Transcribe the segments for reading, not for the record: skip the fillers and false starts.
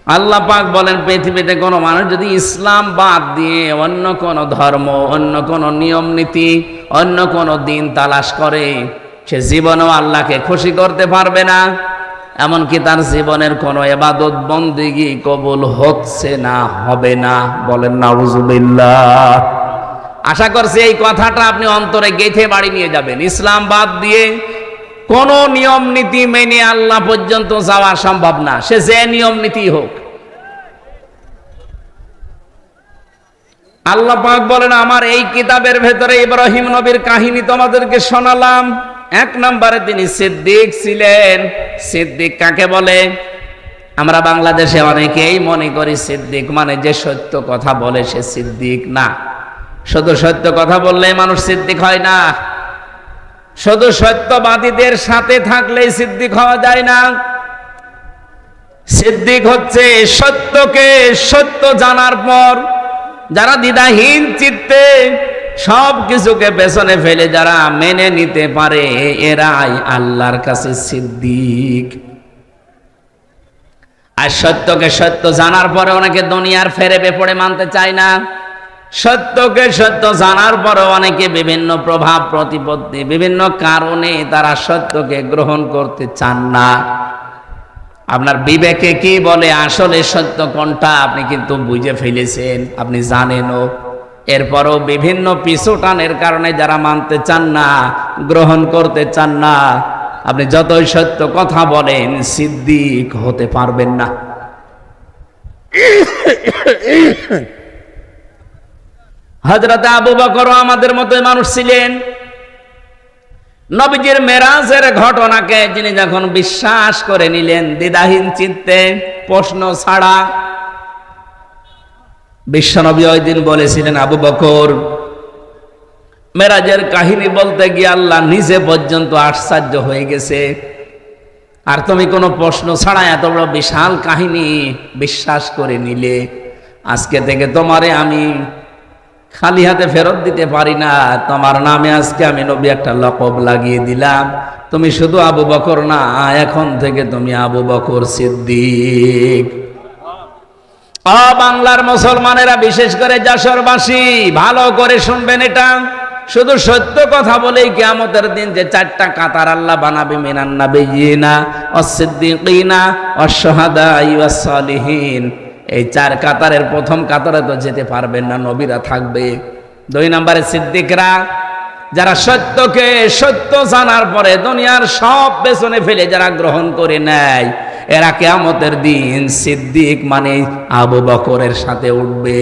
আল্লাহ পাক বলেন, পৃথিবীতে কোনো মানুষ যদি ইসলাম বাদ দিয়ে অন্য কোনো ধর্ম, অন্য কোনো নিয়ম নীতি, অন্য কোনো দিন তালাশ করে, সে জীবনেও আল্লাহকে খুশি করতে পারবে না। এমনকি তার জীবনের কোনো ইবাদত বন্দেগী কবুল হচ্ছে না, হবে না। বলেন নাউজুবিল্লাহ। আশা করছি এই কথাটা আপনি অন্তরে গেঁথে বাড়ি নিয়ে যাবেন। ইসলাম বাদ দিয়ে কোন নিয়ম নীতি মেনে আল্লাহ পর্যন্ত যাওয়া সম্ভব না, সে যে নিয়ম নীতি হোক। আল্লাহ পাক বলেন, আমার এই কিতাবের ভেতরে ইব্রাহিম নবীর কাহিনী তোমাদেরকে শোনালাম। এক নম্বরে তিনি সিদ্দিক ছিলেন। সিদ্দিক কাকে বলে? আমরা বাংলাদেশে অনেকেই মনে করি সিদ্দিক মানে যে সত্য কথা বলে সে সিদ্দিক। না, শুধু সত্য কথা বললে মানুষ সিদ্দিক হয় না। শুধু সত্যবাদীদের সাথে থাকলেই সিদ্দিক হওয়া যায় না। সিদ্দিক হচ্ছে সত্যকে সত্য জানার পর যারা দ্বিধাহীন চিত্তে সব কিছুকে পেছনে ফেলে যারা মেনে নিতে পারে, এরাই আল্লাহর কাছে সিদ্দিক। আর সত্যকে সত্য জানার পরে অনেকে দুনিয়ার ফেরেবে পড়ে মানতে চায় না। সত্যকে সত্য জানার পরে অনেকে বিভিন্ন প্রভাব প্রতিপত্তি, বিভিন্ন কারণে তারা সত্যকে গ্রহণ করতে চান না। আপনার বিবেকে কি বলে আসলে সত্য কোনটা আপনি কিন্তু বুঝে ফেলেছেন, আপনি জানেনও। এরপরও বিভিন্ন পিছুটানের কারণে যারা মানতে চান না, গ্রহণ করতে চান না, আপনি যতই সত্য কথা বলেন সিদ্দিক হতে পারবেন না। হযরত আবু বকর আমাদের মতো মানুষ ছিলেন। নবীজির মেরাজের ঘটনাকে যিনি যখন বিশ্বাস করে নিলেন দ্বিধাহীন চিত্তে, প্রশ্ন ছাড়া, বিশ্বনবী ওই দিন বলেছিলেন, আবু বকর, মেরাজের কাহিনী বলতে গিয়ে আল্লাহ নিজে পর্যন্ত আশ্চর্য হয়ে গেছে, আর তুমি কোনো প্রশ্ন ছাড়া এত বড় বিশাল কাহিনী বিশ্বাস করে নিলে। আজকে থেকে তোমারে আমি খালি হাতে ফেরত দিতে পারি না। তোমার নামে আজকে আমি নবী একটা লকব লাগিয়ে দিলাম। তুমি শুধু আবু বকর না, এখন থেকে তুমি আবু বকর সিদ্দিক। বাংলার মুসলমানেরা, বিশেষ করে যশোরবাসী, ভালো করে শুনবেন এটা। শুধু সত্য কথা বলেই কিয়ামতের দিন যে চারটা কাতার আল্লাহ বানাবে, মিনান নাবিয়িনা ওয়াস-সিদ্দিকিনা ওয়াশ-শুহাদাই ওয়াস-সালিহিন, এই চার কাতারের প্রথম কাতারে তো যেতে পারবেন না, নবীরা থাকবে। দুই নম্বরে সিদ্দিকরা, যারা সত্যকে সত্য জানার পরে দুনিয়ার সব পেছনে ফেলে যারা গ্রহণ করে নেয়, এরা কিয়ামতের দিন সিদ্দিক মানে আবু বকরের সাথে উঠবে।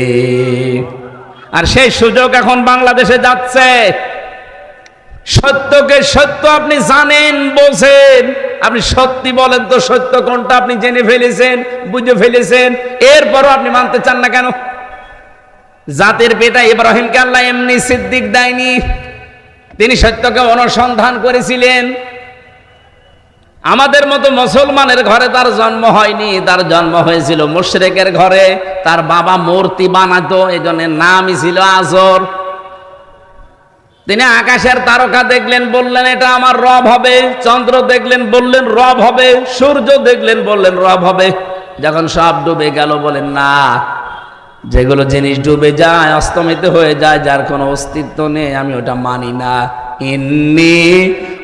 আর সেই সুযোগ এখন বাংলাদেশে যাচ্ছে। সত্যকে সত্য আপনি জানেন, বোঝেন, আপনি সত্যি বলেন তো সত্য কোনটা আপনি জেনে ফেলেছেন, বুঝে ফেলেছেন, এরপরও আপনি মানতে চান না কেন? জাতির পিতা ইব্রাহিমকে আল্লাহ এমনি সিদ্দিক দেয়নি, তিনি সত্যকে অনুসন্ধান করেছিলেন। আমাদের মতো মুসলমানের ঘরে তার জন্ম হয়নি, তার জন্ম হয়েছিল মুশরিকের ঘরে। তার বাবা মূর্তি বানাতো, এই জন্য নামই ছিল আজর। তিনি আকাশের তারকা দেখলেন, বললেন এটা আমার রব হবে। চন্দ্র দেখলেন, বললেন রব হবে। সূর্য দেখলেন, বললেন রব হবে। যখন সব ডুবে গেল, বলেন না, যেগুলো জিনিস ডুবে যায়, অস্তমিত হয়ে যায়, যার কোনো অস্তিত্ব নেই, আমি ওটা মানি না। ইন্নী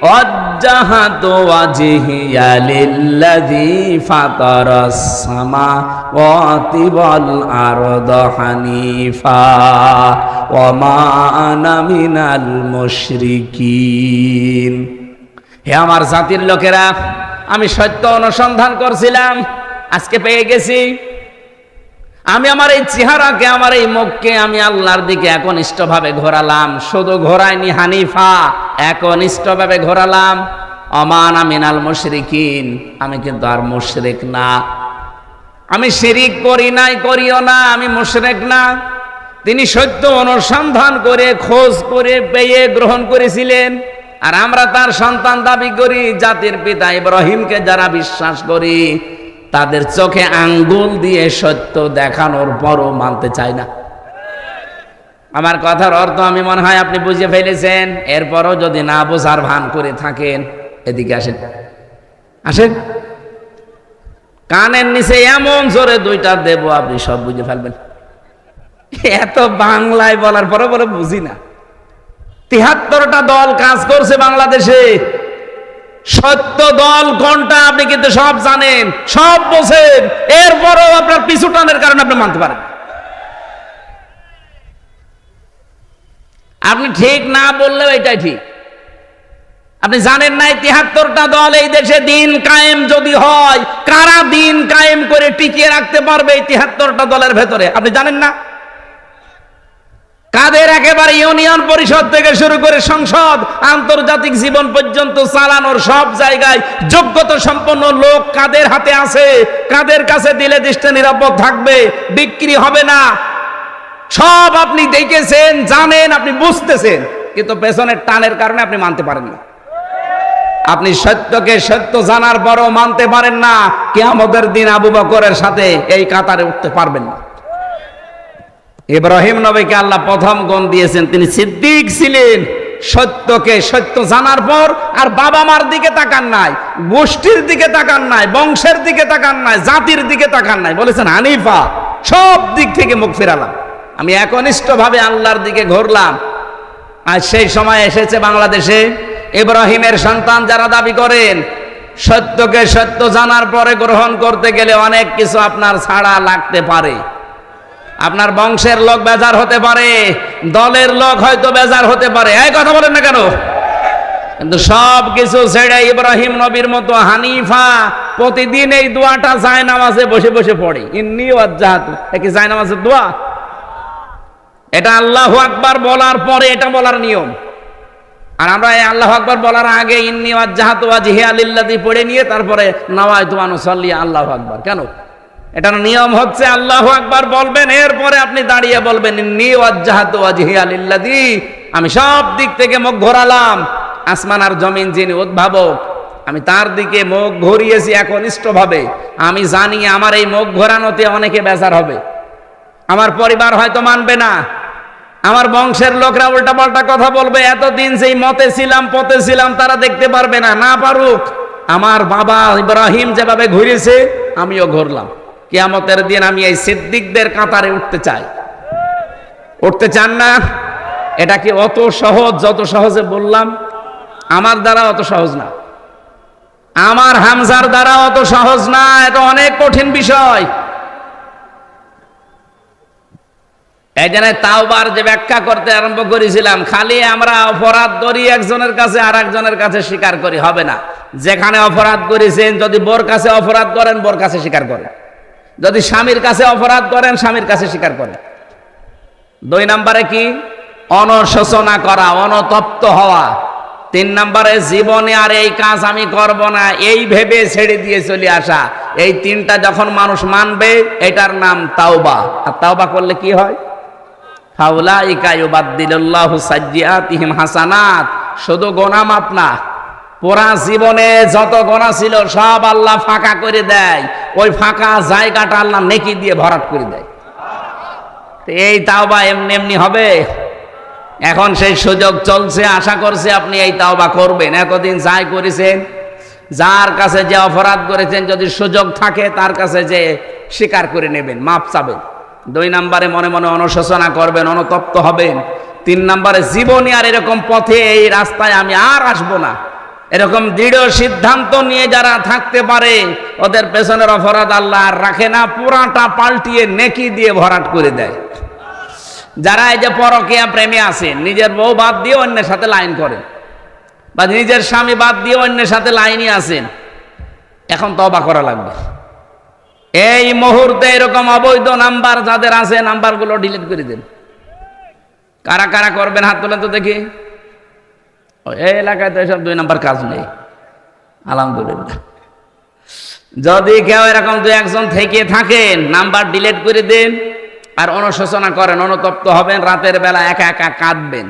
ওয়াজ্জাহাতু ওয়াজহিয়া লিল্লাযী ফাতারাস সামাওয়াতি ওয়াল আরদা হানিফা ওয়া মা আনা মিনাল মুশরিকিন। হে আমার জাতির লোকেরা, আমি সত্য অনুসন্ধান করছিলাম, আজকে পেয়ে গেছি। আমি আমার এই চেহারাকে, আমার এই মুখকে আমি আল্লাহর দিকে একনিষ্ঠভাবে ঘোরালাম। শুধু ঘোরাইনি, হানিফা, একনিষ্ঠভাবে ঘোরালাম। অমান মিনাল মুশরিকিন, আমি কিন্তু আর মুশরিক না। আমি শিরিক করি নাই, করিও না, আমি মুশরিক না। তিনি সত্য অনুসন্ধান করে, খোঁজ করে পেয়ে গ্রহণ করেছিলেন। আর আমরা তার সন্তান দাবি করি। জাতির পিতা ইব্রাহিমকে যারা বিশ্বাস করি, তাদের চোখে আঙ্গুল দিয়ে সত্য দেখানোর পরও মানতে চায় না। আমার কথার অর্থ আমি মনে হয় আপনি বুঝে ফেলেছেন। এরপরও যদি না বোঝার ভান করে থাকেন, এদিকে আসেন, আসেন। কানের নিচে এমন জোরে দুইটা দেব আপনি সব বুঝে ফেলবেন। এত বাংলায় বলার পরে বলে বুঝি না। ৭৩টা দল কাজ করছে বাংলাদেশে। সত্য দল কোনটা আপনি কিন্তু সব জানেন, সব বোঝেন, এরপরও আপনার পিছু টানের কারণে আপনি মানতে পারেন। আপনি ঠিক না বললেও এটাই ঠিক। আপনি জানেন না ৭৩টা দল এই দেশে দিন কায়েম যদি হয়, কারা দিন কায়েম করে টিকিয়ে রাখতে পারবে এই ৭৩টা দলের ভেতরে? আপনি জানেন না? কাদের একেবারে ইউনিয়ন পরিষদ থেকে শুরু করে সংসদ, আন্তর্জাতিক জীবন পর্যন্ত চালানোর সব জায়গায় যোগ্যতা সম্পন্ন লোক কাদের হাতে আছে, কাদের কাছে দিলে দেশটা নিরাপদ থাকবে, বিক্রি হবে না, সব আপনি দেখেছেন, জানেন, আপনি বুঝতেছেন, কিন্তু পেছনের টানের কারণে আপনি মানতে পারেন না। আপনি সত্যকে সত্য জানার পরও মানতে পারেন না, কিয়ামতের দিন আবু বকরের সাথে এই কাতারে উঠতে পারবেন না। ইব্রাহিম নবীকে আল্লাহ প্রথম গুণ দিয়েছেন, তিনি সিদ্দিক ছিলেন। সত্যকে সত্য জানার পর আর বাবা মার দিকে তাকান নাই, গোষ্ঠীর দিকে তাকান নাই, বংশের দিকে তাকান নাই, জাতির দিকে তাকান নাই, বলেছেন হানিফা, সব দিক থেকে মুখ ফেরালাম, আমি একনিষ্ঠভাবে আল্লাহর দিকে ঘুরলাম। আর সেই সময় এসেছে বাংলাদেশে ইব্রাহিমের সন্তান যারা দাবি করেন, সত্যকে সত্য জানার পরে গ্রহণ করতে গেলে অনেক কিছু আপনার ছাড়া লাগতে পারে। আপনার বংশের লোক বেজার হতে পারে, দলের লোক হয়তো বেজার হতে পারে, এই কথা বলেন না কেন? কিন্তু সব কিছু ছেড়ে ইব্রাহিম নবীর মতো হানিফা প্রতিদিন এই দোয়াটা জায়নামাজে বসে বসে পড়ে, ইন্নী ওয়াজ্জাহাতু। কি জায়নামাজের দোয়া? এটা আল্লাহু আকবার বলার পরে এটা বলার নিয়ম। আর আমরা এই আল্লাহু আকবার বলার আগে ইন্নী ওয়াজ্জাহাতু ওয়াজহিয়া লিল্লাযী পড়ে নিয়ে তারপরে নাওয়াইতু আন উসাল্লি আল্লাহু আকবার। কেন? এটার নিয়ম হচ্ছে আল্লাহু আকবার বলবেন, এরপরে আপনি দাঁড়িয়ে বলবেন ইন্নী ওয়াজ্জাহাতু ওয়াজহিয়া লিল্লাযী, আমি সব দিক থেকে মুখ ঘোরালাম, আসমান আর জমিন যিনি উদ্ভাবক, আমি তার দিকে মুখ ঘুরিয়েছি একনিষ্ঠভাবে। আমি জানি আমার এই মুখ ঘোরানোতে অনেকে বেজার হবে, আমার পরিবার হয়তো মানবে না, আমার বংশের লোকরা উল্টাপাল্টা কথা বলবে, এতদিন যেই মতে ছিলাম পথে ছিলাম তারা দেখতে পারবে না, না পারুক। আমার বাবা ইব্রাহিম যেভাবে ঘুরেছে আমিও ঘুরলাম। কিয়ামতের দিন আমি এই সিদ্দিকদের কাতারে উঠতে চাই। উঠতে চান না? এটা কি অত সহজ যত সহজে বললাম? আমার দ্বারা অত সহজ না, আমার হামজার দ্বারা অত সহজ না, এটা অনেক কঠিন বিষয়। এই জন্য তাওবার যে ব্যাখ্যা করতে আরম্ভ করেছিলাম, খালি আমরা অপরাধ করি একজনের কাছে আর একজনের কাছে স্বীকার করি হবে না। যেখানে অপরাধ করেছেন, যদি বোর কাছে অপরাধ করেন বোর কাছে স্বীকার করেন, যদি স্বামীর কাছে অপরাধ করেন স্বামীর কাছে স্বীকার করেন। 2 নম্বরে কি? অনশোচনা করা, অনতপ্ত হওয়া। 3 নম্বরে জীবনে আর এই কাজ আমি করব না এই ভেবে ছেড়ে দিয়ে চলে আসা। এই 3টা যখন মানুষ মানবে এটার নাম তাওবা। আর তাওবা করলে কি হয়? ফাউলাইকা ইউবাদদিলুল্লাহু সাইয়্যাতিহিম হাসানাত। শুধু গোনাহ মাফ না, পুরা জীবনে যত গোনাহ ছিল সব আল্লাহ ফাঁকা করে দেয়, ওই ফাঁকা জায়গাটা আল্লাহ নেকি দিয়ে ভরাট করে দেয়। এই তাওবা এমনি এমনি হবে? এখন সেই সুযোগ চলছে, আশা করছে আপনি এই তাওবা করবেন। এতদিন যাই করেছেন, যার কাছে যে অপরাধ করেছেন, যদি সুযোগ থাকে তার কাছে যে স্বীকার করে নেবেন, মাপ চাবেন। 2 নম্বরে মনে মনে অনুশোচনা করবেন, অনুতপ্ত হবেন। 3 নম্বরে জীবনে আর এরকম পথে এই রাস্তায় আমি আর আসবো না, এরকম দৃঢ় সিদ্ধান্ত নিয়ে যারা থাকতে পারে ওদের পেছনের অপরাধ আল্লাহ আর রাখে না, পুরাটা পাল্টিয়ে নেকি দিয়ে ভরাট করে দেয়। যারা এই যে পরকীয়া প্রেমে আছেন, নিজের বউ বাদ দিয়ে অন্যের সাথে লাইন করেন, বা নিজের স্বামী বাদ দিয়ে অন্যের সাথে লাইনই আছেন, এখন তওবা করা লাগবে। এই মুহূর্তে এরকম অবৈধ নাম্বার যাদের আছে নাম্বারগুলো ডিলিট করে দেন। কারা কারা করবেন হাত তোলেন তো দেখি। এই এলাকায় তো এসব 2 নম্বর কাজ নেই, আলহামদুলিল্লাহ। যদি কেউ এরকম 2-1 থেকে থাকেন, নাম্বার ডিলিট করে দেন আর অনুশোচনা করেন, অনুতপ্ত হবেন, রাতের বেলা একা একা কাঁদবেন।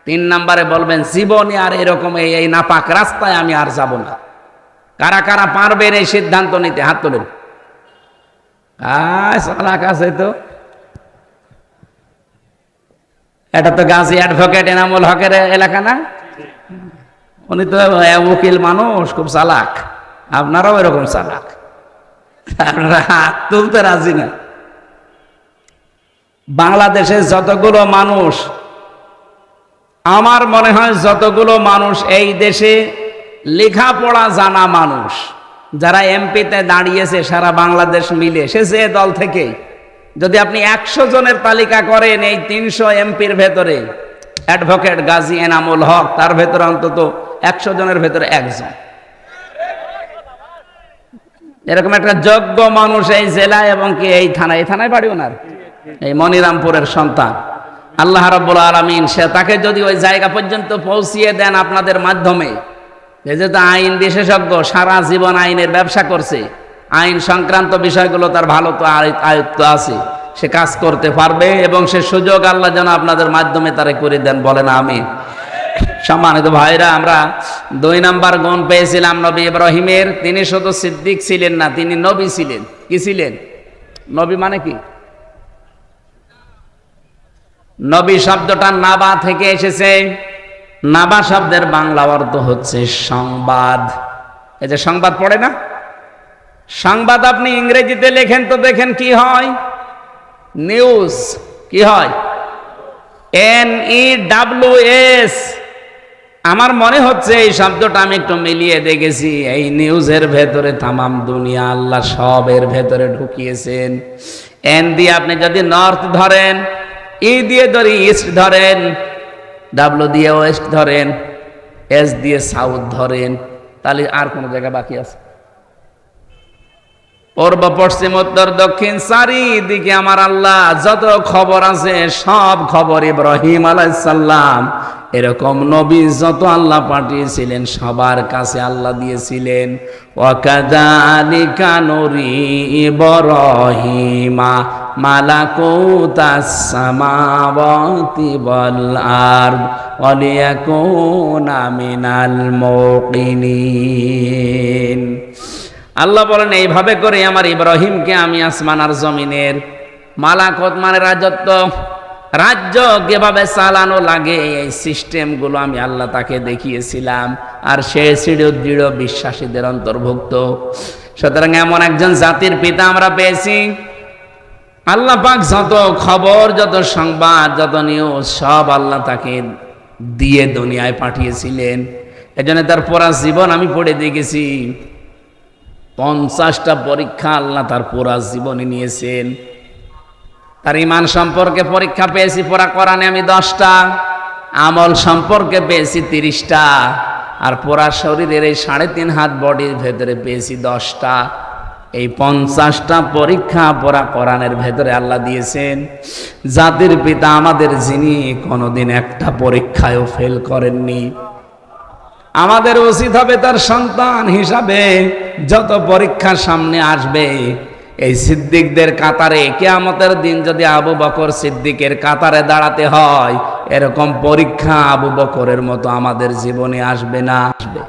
3 নম্বরে বলবেন জীবনে আর এরকম এই নাপাক রাস্তায় আমি আর যাব না। কারা কারা পারবেন এই সিদ্ধান্ত নিতে হাত তোলেন। চালাক আছে তো, এটা তো গাজী অ্যাডভোকেট এনামুল হকের এলাকা না? উনি তো উকিল মানুষ, খুব চালাক। আপনারাও এরকম চালাক। আপনারা হাত তুলতে রাজি না। বাংলাদেশে যতগুলো মানুষ, আমার মনে হয় যতগুলো মানুষ এই দেশে লেখাপড়া জানা মানুষ যারা এমপিতে দাঁড়িয়েছে সারা বাংলাদেশ মিলে, সে যে দল থেকে, যদি আপনি 100 জনের তালিকা করেন, এই 300 এমপির ভেতরে অ্যাডভোকেট গাজী এনামুল হক তার ভেতরে অন্তত 100 জনের ভেতরে একজন এরকম একটা যোগ্য মানুষ এই জেলায় এবং কি এই থানায় বাড়ি ওনার, এই মনিরামপুরের সন্তান। আল্লাহ রাব্বুল আলামিন সে তাকে যদি ওই জায়গা পর্যন্ত পৌঁছিয়ে দেন আপনাদের মাধ্যমে, যেহেতু আইন বিশেষজ্ঞ, সারা জীবন আইনের ব্যবসা করছে, আইন সংক্রান্ত বিষয়গুলো তার ভালো তো আয়ত্ত আছে, সে কাজ করতে পারবে এবং সে সুযোগ আল্লাহ যেন আপনাদের মাধ্যমে তারে করে দেন, বলেন আমিন। সম্মানিত ভাইরা, আমরা 2 নাম্বার গুণ পেয়েছিলাম নবী ইব্রাহিমের। তিনি শুধু সিদ্দিক ছিলেন না, তিনি নবী ছিলেন। কি ছিলেন? নবী মানে কি? নবী শব্দটা নাবা থেকে এসেছে। নাবা শব্দের বাংলা অর্থ হচ্ছে সংবাদ। এই যে সংবাদ পড়ে না, সংবাদ আপনি ইংরেজিতে লেখেন তো দেখেন কি হয়, নিউজ। কি হয়? NEWS। আমার মনে হচ্ছে এই শব্দটা আমি একটু মিলিয়ে দেখেছি, এই নিউজের ভেতরে তামাম দুনিয়া আল্লাহ সবের ভেতরে ঢুকিয়েছেন। এন দিয়ে আপনি যদি নর্থ ধরেন, ই দিয়ে ধরি ইস্ট ধরেন, ডাব্লু দিয়ে ওয়েস্ট ধরেন, এস দিয়ে সাউথ ধরেন, তাহলে আর কোন জায়গা বাকি আছে? পূর্ব পশ্চিম উত্তর দক্ষিণ চারিদিকে আমার আল্লাহ যত খবর আছে সব খবর ইব্রাহিম আলাইহিস সালাম এরকম নবী যত আল্লাহ পাঠিয়েছিলেন সবার কাছে আল্লাহ দিয়েছিলেন। ওয়াকাযালিকা নুরি ইব্রাহিমা মালাকুতাস সামাওয়াতি ওয়াল আরদ ওয়ালিয়াকুনা মিনাল মুকিনিন। আল্লাহ বলেন এইভাবে করে আমার ইব্রাহিমকে আমি আসমান আর জমিনের মালাকুত মানে রাজত্ব, রাজ্য কিভাবে চালানো লাগে এই সিস্টেমগুলো আমি আল্লাহ তাকে দেখিয়েছিলাম, আর সে দৃঢ় বিশ্বাসীদের অন্তর্ভুক্ত। সুতরাং এমন একজন জাতির পিতা আমরা পেয়েছি। আল্লাহ পাক যত খবর, যত সংবাদ, যত নিউজ সব আল্লাহ তাকে দিয়ে দুনিয়ায় পাঠিয়েছিলেন। এজন্য তার পুরা জীবন আমি পড়ে দেখেছি, 50টা পরীক্ষা আল্লাহ তার পুরা জীবনে নিয়েছেন। তার ঈমান সম্পর্কে পরীক্ষা পেয়েছি পুরা কোরআনে আমি 10টা, আমল সম্পর্কে পেয়েছি 30টা, আর পুরা শরীরের এই 3.5 হাত বডির ভেতরে পেয়েছি 10টা। এই 50টা পরীক্ষা পুরা কোরআনের ভেতরে আল্লাহ দিয়েছেন। জাতির পিতা আমাদের, যিনি কোনোদিন একটা পরীক্ষায়ও ফেল করেননি। আমাদের উচিত হবে তার সন্তান হিসাবে যত পরীক্ষার সামনে আসবে, এই সিদ্দিকদের কাতারে কিয়ামতের দিন যদি আবু বকর সিদ্দিকের কাতারে দাঁড়াতে হয়, এরকম পরীক্ষা আবু বকরের মতো আমাদের জীবনে আসবে না। আসবে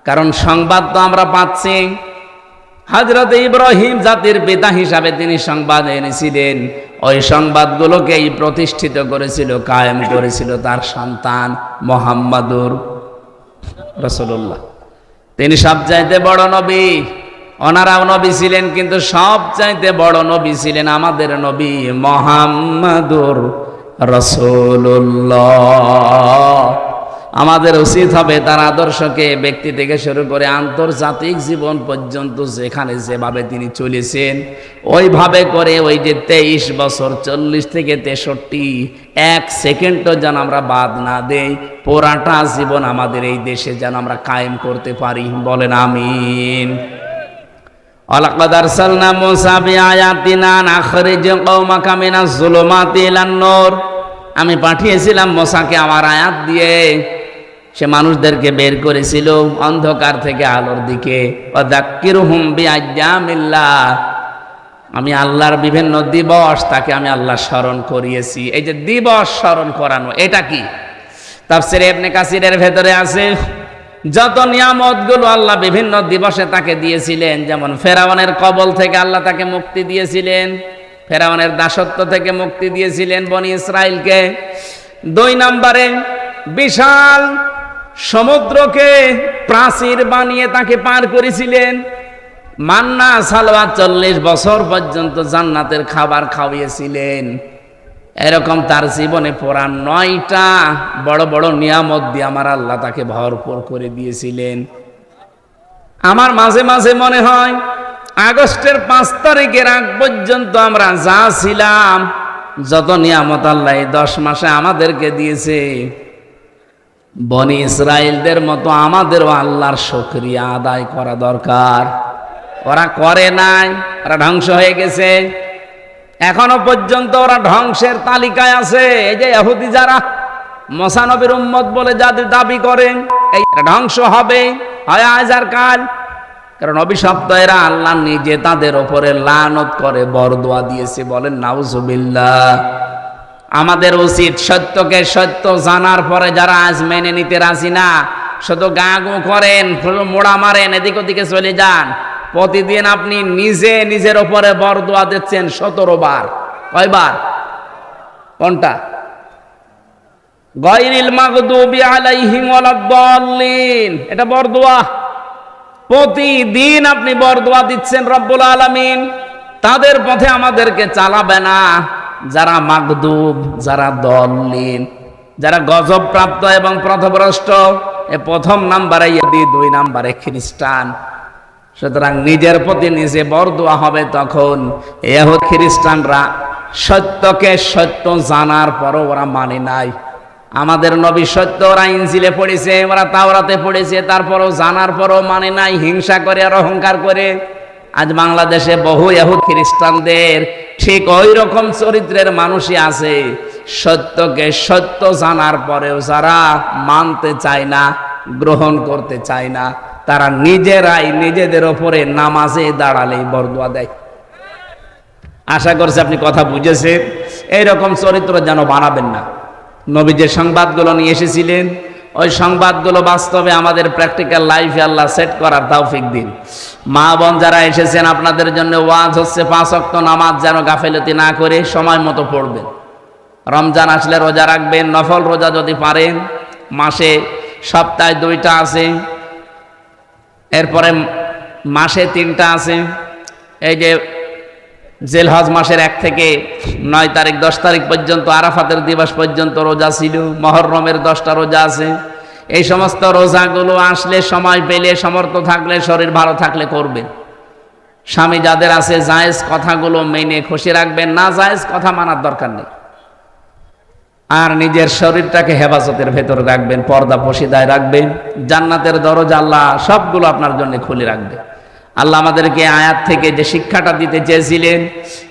কারণ সংবাদ তো আমরা পাচ্ছি। হযরত ইব্রাহিম জাতির পিতা হিসাবে তিনি সংবাদ এনেছিলেন, ওই সংবাদগুলোকেই প্রতিষ্ঠিত করেছিল, কায়েম করেছিল তার সন্তান মুহাম্মাদুর রাসূলুল্লাহ। তিনি সবচাইতে বড় নবী। ওনারাও নবী ছিলেন, কিন্তু সবচাইতে বড় নবী ছিলেন আমাদের নবী মুহাম্মাদুর রাসূলুল্লাহ। আমাদের উচিত হবে তার আদর্শকে ব্যক্তি থেকে শুরু করে আন্তর্জাতিক জীবন পর্যন্ত যেখানে যেভাবে তিনি চলেছেন ওইভাবে করে, ওই যে 23 বছর 40 থেকে 63 এক সেকেন্ডও যেন আমরা বাদ না দেই, পুরাটা জীবন আমাদের এই দেশে যেন আমরা কায়েম করতে পারি, বলেন আমিন। ওয়ালাকাদ আরসালনা মূসা বিআয়াতিনা নাখরিজ কওমাকা মিনাজ যুলুমাতি ইলান নূর। আমি পাঠিয়েছিলাম মূসাকে আমার আয়াত দিয়ে, সে মানুষদেরকে বের করেছিল অন্ধকার থেকে আলোর দিকে। ওয়াযাক্কিরুহুম বিআইয়ামিল্লাহ, আমি আল্লাহর বিভিন্ন দিবস তাকে আমি আল্লাহ স্মরণ করিয়েছি। এই যে দিবস স্মরণ করানো, এটা কি? তাফসীরে ইবনে কাসিরের ভেতরে আছে যত নিয়ামতগুলো আল্লাহ বিভিন্ন দিবসে তাকে দিয়েছিলেন। যেমন ফেরাউনের কবল থেকে আল্লাহ তাকে মুক্তি দিয়েছিলেন, ফেরাউনের দাসত্ব থেকে মুক্তি দিয়েছিলেন বনি ইসরাইলকে। 2 নম্বরে বিশাল সমুদ্রকে প্রাচীর বানিয়ে তাকে পার করেছিলেন। মান্না সালওয়া 40 বছর পর্যন্ত জান্নাতের খাবার খাওয়িয়েছিলেন। এরকম তার জীবনে পুরা 9টা বড় বড় নিয়ামত দিয়ে আমার আল্লাহ তাকে ভরপুর করে দিয়েছিলেন। আমার মাঝে মাঝে মনে হয় আগস্টের 5 তারিখের আগ পর্যন্ত আমরা যা ছিলাম, যত নিয়ামত আল্লাহ এই 10 মাসে আমাদেরকে দিয়েছে, বনি ইসরাইলদের মতো আমাদেরও আল্লাহর শুকরিয়া আদায় করা দরকার। ওরা করে নাই, ওরা ধ্বংস হয়ে গেছে। এখনো পর্যন্ত ওরা ধ্বংসের তালিকায় আছে। এই যে ইহুদি যারা মুসা নবীর উম্মত বলে যাদের দাবি করেন, এই ধ্বংস হবে হয় আজ আর কাল। কারণ অভিশপ্ত এরা আল্লাহ নিজে তাদের ওপরে লানত করে বরদোয়া দিয়েছে। বলেন নাউজুবিল্লাহ। আমাদের উচিত সত্যকে সত্য জানার পরে যারা আজ মেনে নিতে রাজি না, শুধু গা গো করেন, মোড়া মারেন, এদিক ওদিকে চলে যান, প্রতিদিন আপনি নিজে নিজের ওপরে বরদোয়া দিচ্ছেন 17 বার। কয়বার? কোনটা? গায়রিল মাগদুবি আলাইহিম ওয়ালাদ-দাল্লিন, এটা বরদোয়া। প্রতিদিন আপনি বরদোয়া দিচ্ছেন রব্বুল আলামিন তাদের পথে আমাদেরকে চালাবে না, যারা মাগদুব, যারা দল্লিন, যারা গজব প্রাপ্ত এবং পথভ্রষ্ট। এ প্রথম নাম্বারে ইহুদি, 2 নাম্বারে খ্রিস্টান। সুতরাং নিজের প্রতি নিজে বরদোয়া হবে তখন। ইহুদি খ্রিস্টানরা সত্যকে সত্য জানার পরও ওরা মানে নাই। আমাদের নবী সত্য, ওরা ইনজিলে পড়েছে, ওরা তাওরাতে পড়েছে, তারপরও জানার পরও মানে নাই, হিংসা করে আর অহংকার করে। আজ বাংলাদেশে বহু ইহুদি খ্রিস্টানদের ঠিক ওই রকম চরিত্রের মানুষই আছে। সত্যকে সত্য জানার পরেও যারা মানতে চায় না, গ্রহণ করতে চায় না, তারা নিজেরাই নিজেদের ওপরে নামাজে দাঁড়ালেই বরদোয়া দেয়। আশা করছি আপনি কথা বুঝেছেন। এইরকম চরিত্র যেন বানাবেন না। নবী যে সংবাদগুলো নিয়ে এসেছিলেন, ওই সংবাদগুলো বাস্তবে আমাদের প্র্যাকটিক্যাল লাইফে আল্লাহ সেট করার তৌফিক দিন। মা বোন যারা এসেছেন, আপনাদের জন্য ওয়াজ হচ্ছে 5 ওয়াক্ত নামাজ যেন গাফেলতি না করে সময় মতো পড়বেন। রমজান আসলে রোজা রাখবেন, নফল রোজা যদি পারেন। মাসে সপ্তাহে 2টা আছে, এরপরে মাসে 3টা আছে। এই যে জিলহজ মাসের 1 থেকে 9 তারিখ 10 তারিখ পর্যন্ত, আরাফাতের দিবস পর্যন্ত রোজা ছিল। মুহররমের 10টা রোজা আছে। এই সমস্ত রোজাগুলো আসলে সময় পেলে, সমর্থ থাকলে, শরীর ভালো থাকলে করবেন। স্বামী যাদের আছে জায়েজ কথাগুলো মেনে খুশি রাখবেন, না জায়েজ কথা মানার দরকার নেই। আর নিজের শরীরটাকে হেফাজতের ভেতর রাখবেন, পর্দা পশিদায় রাখবেন। জান্নাতের দরজা আল্লাহ সবগুলো আপনার জন্য খুলে রাখবে। আল্লাহ আমাদেরকে আয়াত থেকে যে শিক্ষাটা দিতে চেয়েছিলেন,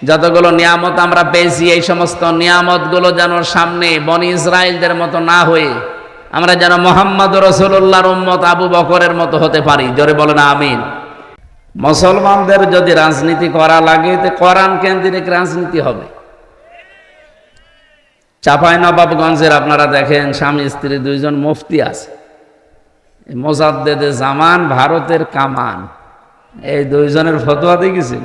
যতগুলো নিয়ামত আমরা পেয়েছি, এই সমস্ত নিয়ামতগুলো যেন সামনে বনি ইসরাইলদের মতো না হয়ে আমরা যেন মুহাম্মদ রাসূলুল্লাহর উম্মত আবু বকরের মতো হতে পারি। জোরে বলেন আমিন। মুসলমানদের যদি রাজনীতি করা লাগে, তো কোরআন কেন্দ্রিক রাজনীতি হবে। চাঁপাইনবাবগঞ্জের আপনারা দেখেন, স্বামী স্ত্রী 2 জন মুফতি আছে। মোজাদ্দেদে জামান, ভারতের কামান, এই 2 জনের ফতোয়া দেখেছেন।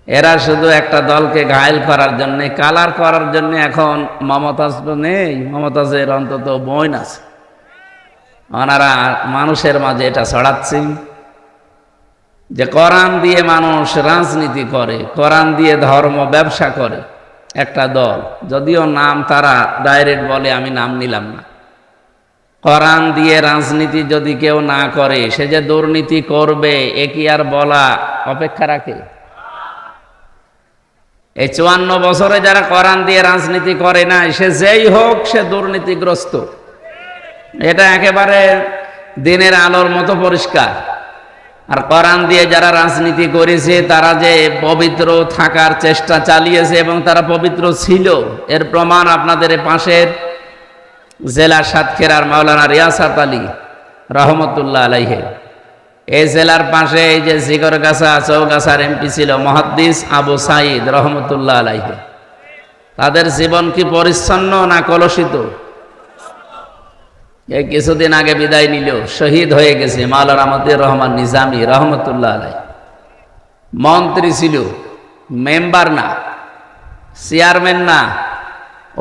এরা শুধু একটা দলকে ঘায়েল করার জন্য, কালার করার জন্য। এখন মমতাজ তো নেই, মমতাজের অন্তত বোন আছে, ওনারা মানুষের মাঝে এটা ছড়াচ্ছেন যে কোরআন দিয়ে মানুষ রাজনীতি করে, কোরআন দিয়ে ধর্ম ব্যবসা করে একটা দল। যদিও নাম তারা ডাইরেক্ট বলে, আমি নাম নিলাম না। কোরআন দিয়ে রাজনীতি যদি কেউ না করে, সে যে দুর্নীতি করবে এ কি আর বলা অপেক্ষা রাখে? এই 54 বছরে যারা কোরআন দিয়ে রাজনীতি করে না, সে যেই হোক, সে দুর্নীতিগ্রস্ত। এটা একেবারে দিনের আলোর মতো পরিষ্কার। আর কোরআন দিয়ে যারা রাজনীতি করেছে, তারা যে পবিত্র থাকার চেষ্টা চালিয়েছে এবং তারা পবিত্র ছিল, এর প্রমাণ আপনাদের পাশের জেলা সাতক্ষীরার মাওলানা রিয়াসাত আলী রহমতুল্লাহ আলাইহি, এই জেলার পাশে এই যে জিগরগাছা চৌগাছার এমপি ছিল মুহাদ্দিস আবু সাঈদ রহমতুল্লাহ আলাইহি, তাদের জীবন কি পরিচ্ছন্ন না কলুষিত? এই কিছুদিন আগে বিদায় নিল, শহীদ হয়ে গেছে মাওলানা আমাদের রহমান নিজামী রহমতুল্লাহ আলাইহি। মন্ত্রী ছিল, মেম্বার না, চেয়ারম্যান না,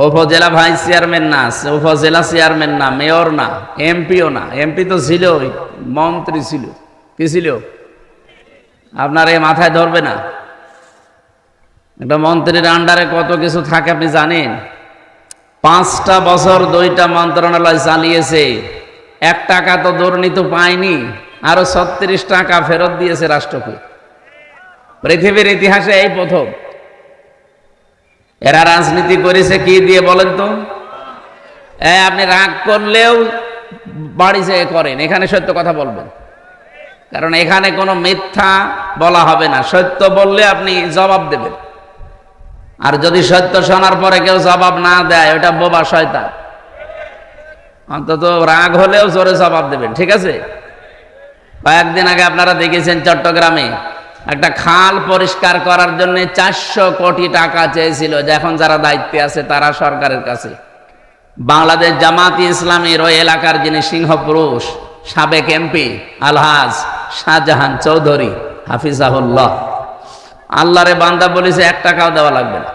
উপজেলা ভাইস চেয়ারম্যান না, উপজেলা চেয়ারম্যান না, মেয়র না, এমপিও না। এমপি তো ছিল, মন্ত্রী ছিল। কি ছিল? আপনার এই মাথায় ধরবে না। একটা মন্ত্রীর আন্ডারে কত কিছু থাকে আপনি জানেন? 5টা বছর 2টা মন্ত্রণালয় চালিয়েছে, 1 টাকা তো দুর্নীতি পায়নি, আরো 36 টাকা ফেরত দিয়েছে রাষ্ট্রকে। পৃথিবীর ইতিহাসে এই প্রথম। এরা রাজনীতি করেছে কি দিয়ে বলেন তো? আপনি রাগ করলেও বাড়ি যেয়ে করেন, এখানে সত্য কথা বলবেন, কারণ এখানে কোনো মিথ্যা বলা হবে না। সত্য বললে আপনি জবাব দেবেন, আর যদি সত্য শোনার পরে কেউ জবাব না দেয় ওটা বোবা শয়তান। অন্তত রাগ হলেও জোরে জবাব দেবেন, ঠিক আছে? কয়েকদিন আগে আপনারা দেখেছেন চট্টগ্রামে একটা খাল পরিষ্কার করার জন্য 400 কোটি টাকা চেয়েছিল, যে এখন যারা দায়িত্বে আছে তারা সরকারের কাছে। বাংলাদেশ জামাতি ইসলামীর ওই এলাকার যিনি সিংহপুরুষ সাবেক এমপি আলহাজ শাহজাহান চৌধুরী হাফিজাহুল্লাহ, আল্লাহরে বান্দা বলেছে 1 টাকাও দেওয়া লাগবে না।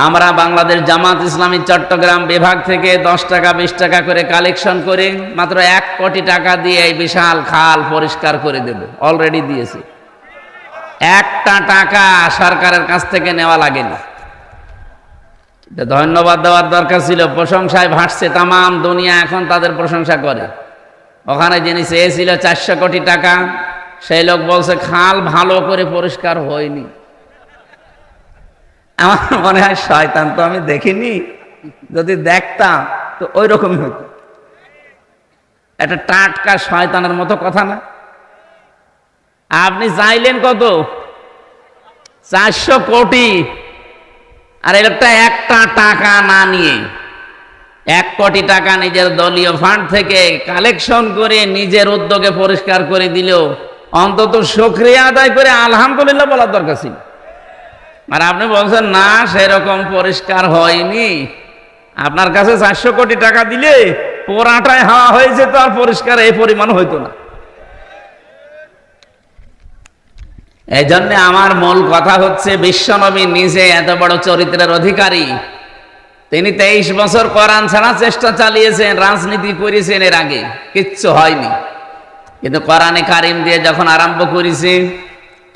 আমরা বাংলাদেশ জামাত ইসলামী চট্টগ্রাম বিভাগ থেকে 10 টাকা 20 টাকা করে কালেকশন করে মাত্র 1 কোটি টাকা দিয়ে এই বিশাল খাল পরিষ্কার করে দেব, অলরেডি দিয়েছি। 1টা টাকা সরকারের কাছ থেকে নেওয়া লাগেনি। ধন্যবাদ দেওয়ার দরকার ছিল, প্রশংসায় ভাসছে তামাম দুনিয়া, এখন তাদের প্রশংসা করে। ওখানে যিনি চেয়েছিল 400 কোটি টাকা, সেই লোক বলছে খাল ভালো করে পরিষ্কার হয়নি। আমার মনে হয় শয়তান তো আমি দেখিনি, যদি দেখতাম তো ওই রকমই হতো। একটা টাটকা শয়তানের মতো কথা না? আপনি চাইলেন কত? 400 কোটি, আর এই লোকটা 1টা টাকা না নিয়ে 1 কোটি টাকা নিজের দলীয় ফান্ড থেকে কালেকশন করে নিজের উদ্যোগে পরিষ্কার করে দিল। অন্তত শুকরিয়া আদায় করে আলহামদুলিল্লাহ বলার দরকার ছিল। আর আপনি বলছেন না সেরকম পরিষ্কার হয়নি। আপনার কাছে 400 কোটি টাকা দিলে পোড়াটায় হাওয়া হয়েছে, তো আর পরিষ্কার এই পরিমাণ হইতো না। এই জন্য আমার মূল কথা হচ্ছে, বিশ্বনবী নিজে এত বড় চরিত্রের অধিকারী, তিনি 23 বছর কোরআন ছাড়া চেষ্টা চালিয়েছেন, রাজনীতি করেছেন, এর আগে কিচ্ছু হয়নি। কিন্তু কোরআনে কারিম দিয়ে যখন আরম্ভ করেছে,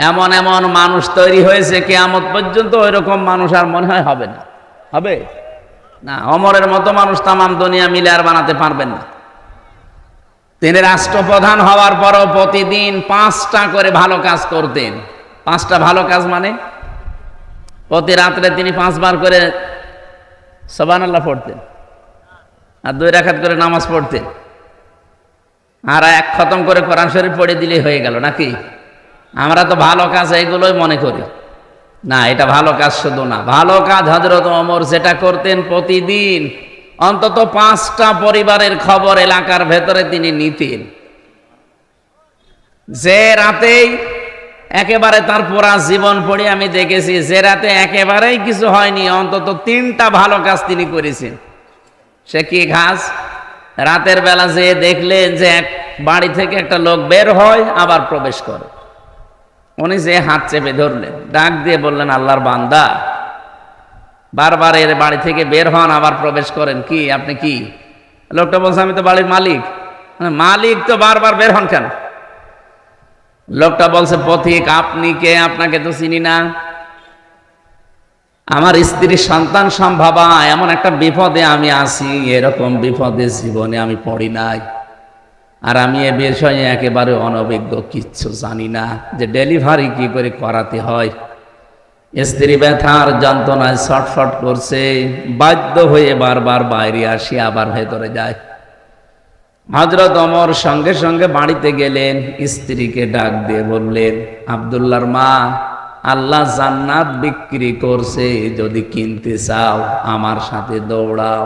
এমন এমন মানুষ তৈরি হয়েছে, কিয়ামত পর্যন্ত ওই রকম মানুষ আর মনে হয় হবে না। হবে না? ওমরের মতো মানুষ তামাম দুনিয়া মিলে আর বানাতে পারবেন না। তিনি রাষ্ট্রপ্রধান হওয়ার পরও প্রতিদিন 5টা করে ভালো কাজ করতেন। 5টা ভালো কাজ মানে প্রতি রাত্রে তিনি 5 বার করে সুবহানাল্লাহ পড়তেন, আর 2 রাকাত করে নামাজ পড়তেন, আর 1 খতম করে কোরআন শরীফ পড়ে দিলেই হয়ে গেল নাকি? আমরা তো ভালো কাজ এইগুলোই মনে করি না। এটা ভালো কাজ শুধু না, ভালো কাজ হযরত ওমর যেটা করতেন, প্রতিদিন অন্তত 5টা পরিবারের খবর এলাকার ভেতরে তিনি নিতেন। যে রাতেই একেবারে তার পুরা জীবন পড়ে আমি দেখেছি, যে রাতে একেবারেই কিছু হয়নি, অন্তত 3টা ভালো কাজ তিনি করেছেন। সে কি কাজ? রাতের বেলা যে দেখলেন যে এক বাড়ি থেকে একটা লোক বের হয় আবার প্রবেশ করে, উনি যে হাত চেপে ধরলেন, ডাক দিয়ে বললেন, আল্লাহর বান্দা, বারবার এর বাড়ি থেকে বের হন আবার প্রবেশ করেন, কি আপনি কি? লোকটা বলছে, আমি তো বাড়ির মালিক। মালিক তো বারবার বের হন কেন? লোকটা বলছে, পথিক আপনি কে? আপনাকে তো চিনি না। আমার স্ত্রীর সন্তান সম্ভবা এমন একটা বিপদে আমি আছি, এরকম বিপদে জীবনে আমি পড়ি নাই, আর আমি এ বিষয়ে একেবারে অনভিজ্ঞ, কিচ্ছু জানি না যে ডেলিভারি কি করে করাতে হয়। স্ত্রী ব্যথার যন্ত্রণায় ছটফট করছে, বাধ্য হয়ে বারবার বাইরে আসি আবার ভেতরে যায়। হযরত ওমর সঙ্গে সঙ্গে বাড়িতে গেলেন, স্ত্রীকে ডাক দিয়ে বললেন, আব্দুল্লাহর মা, আল্লাহ জান্নাত বিক্রি করছে, যদি কিনতে চাও আমার সাথে দৌড়াও।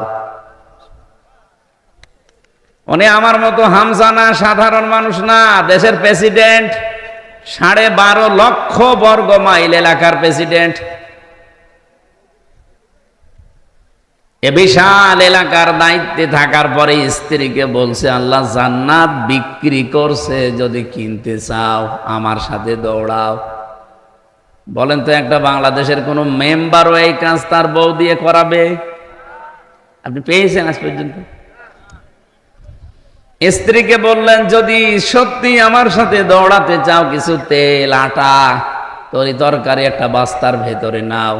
উনি আমার মতো হামজা না, সাধারণ মানুষ না, দেশের প্রেসিডেন্ট, 12.5 লক্ষ বর্গ মাইল এলাকার প্রেসিডেন্ট। এ বিশাল এলাকার দায়িত্বে থাকার পরে স্ত্রীকে বলছে, আল্লাহ জান্নাত বিক্রি করছে, যদি কিনতে চাও আমার সাথে দৌড়াও। বলেন তো, একটা বাংলাদেশের কোন মেম্বারও এই কাজ তার বউ দিয়ে করাবে? আপনি পেয়েছেন আজ পর্যন্ত? স্ত্রীকে বললেন, যদি সত্যি আমার সাথে দৌড়াতে চাও, কিছু তেল, আটা, তরকারি একটা বস্তার ভেতরে নাও,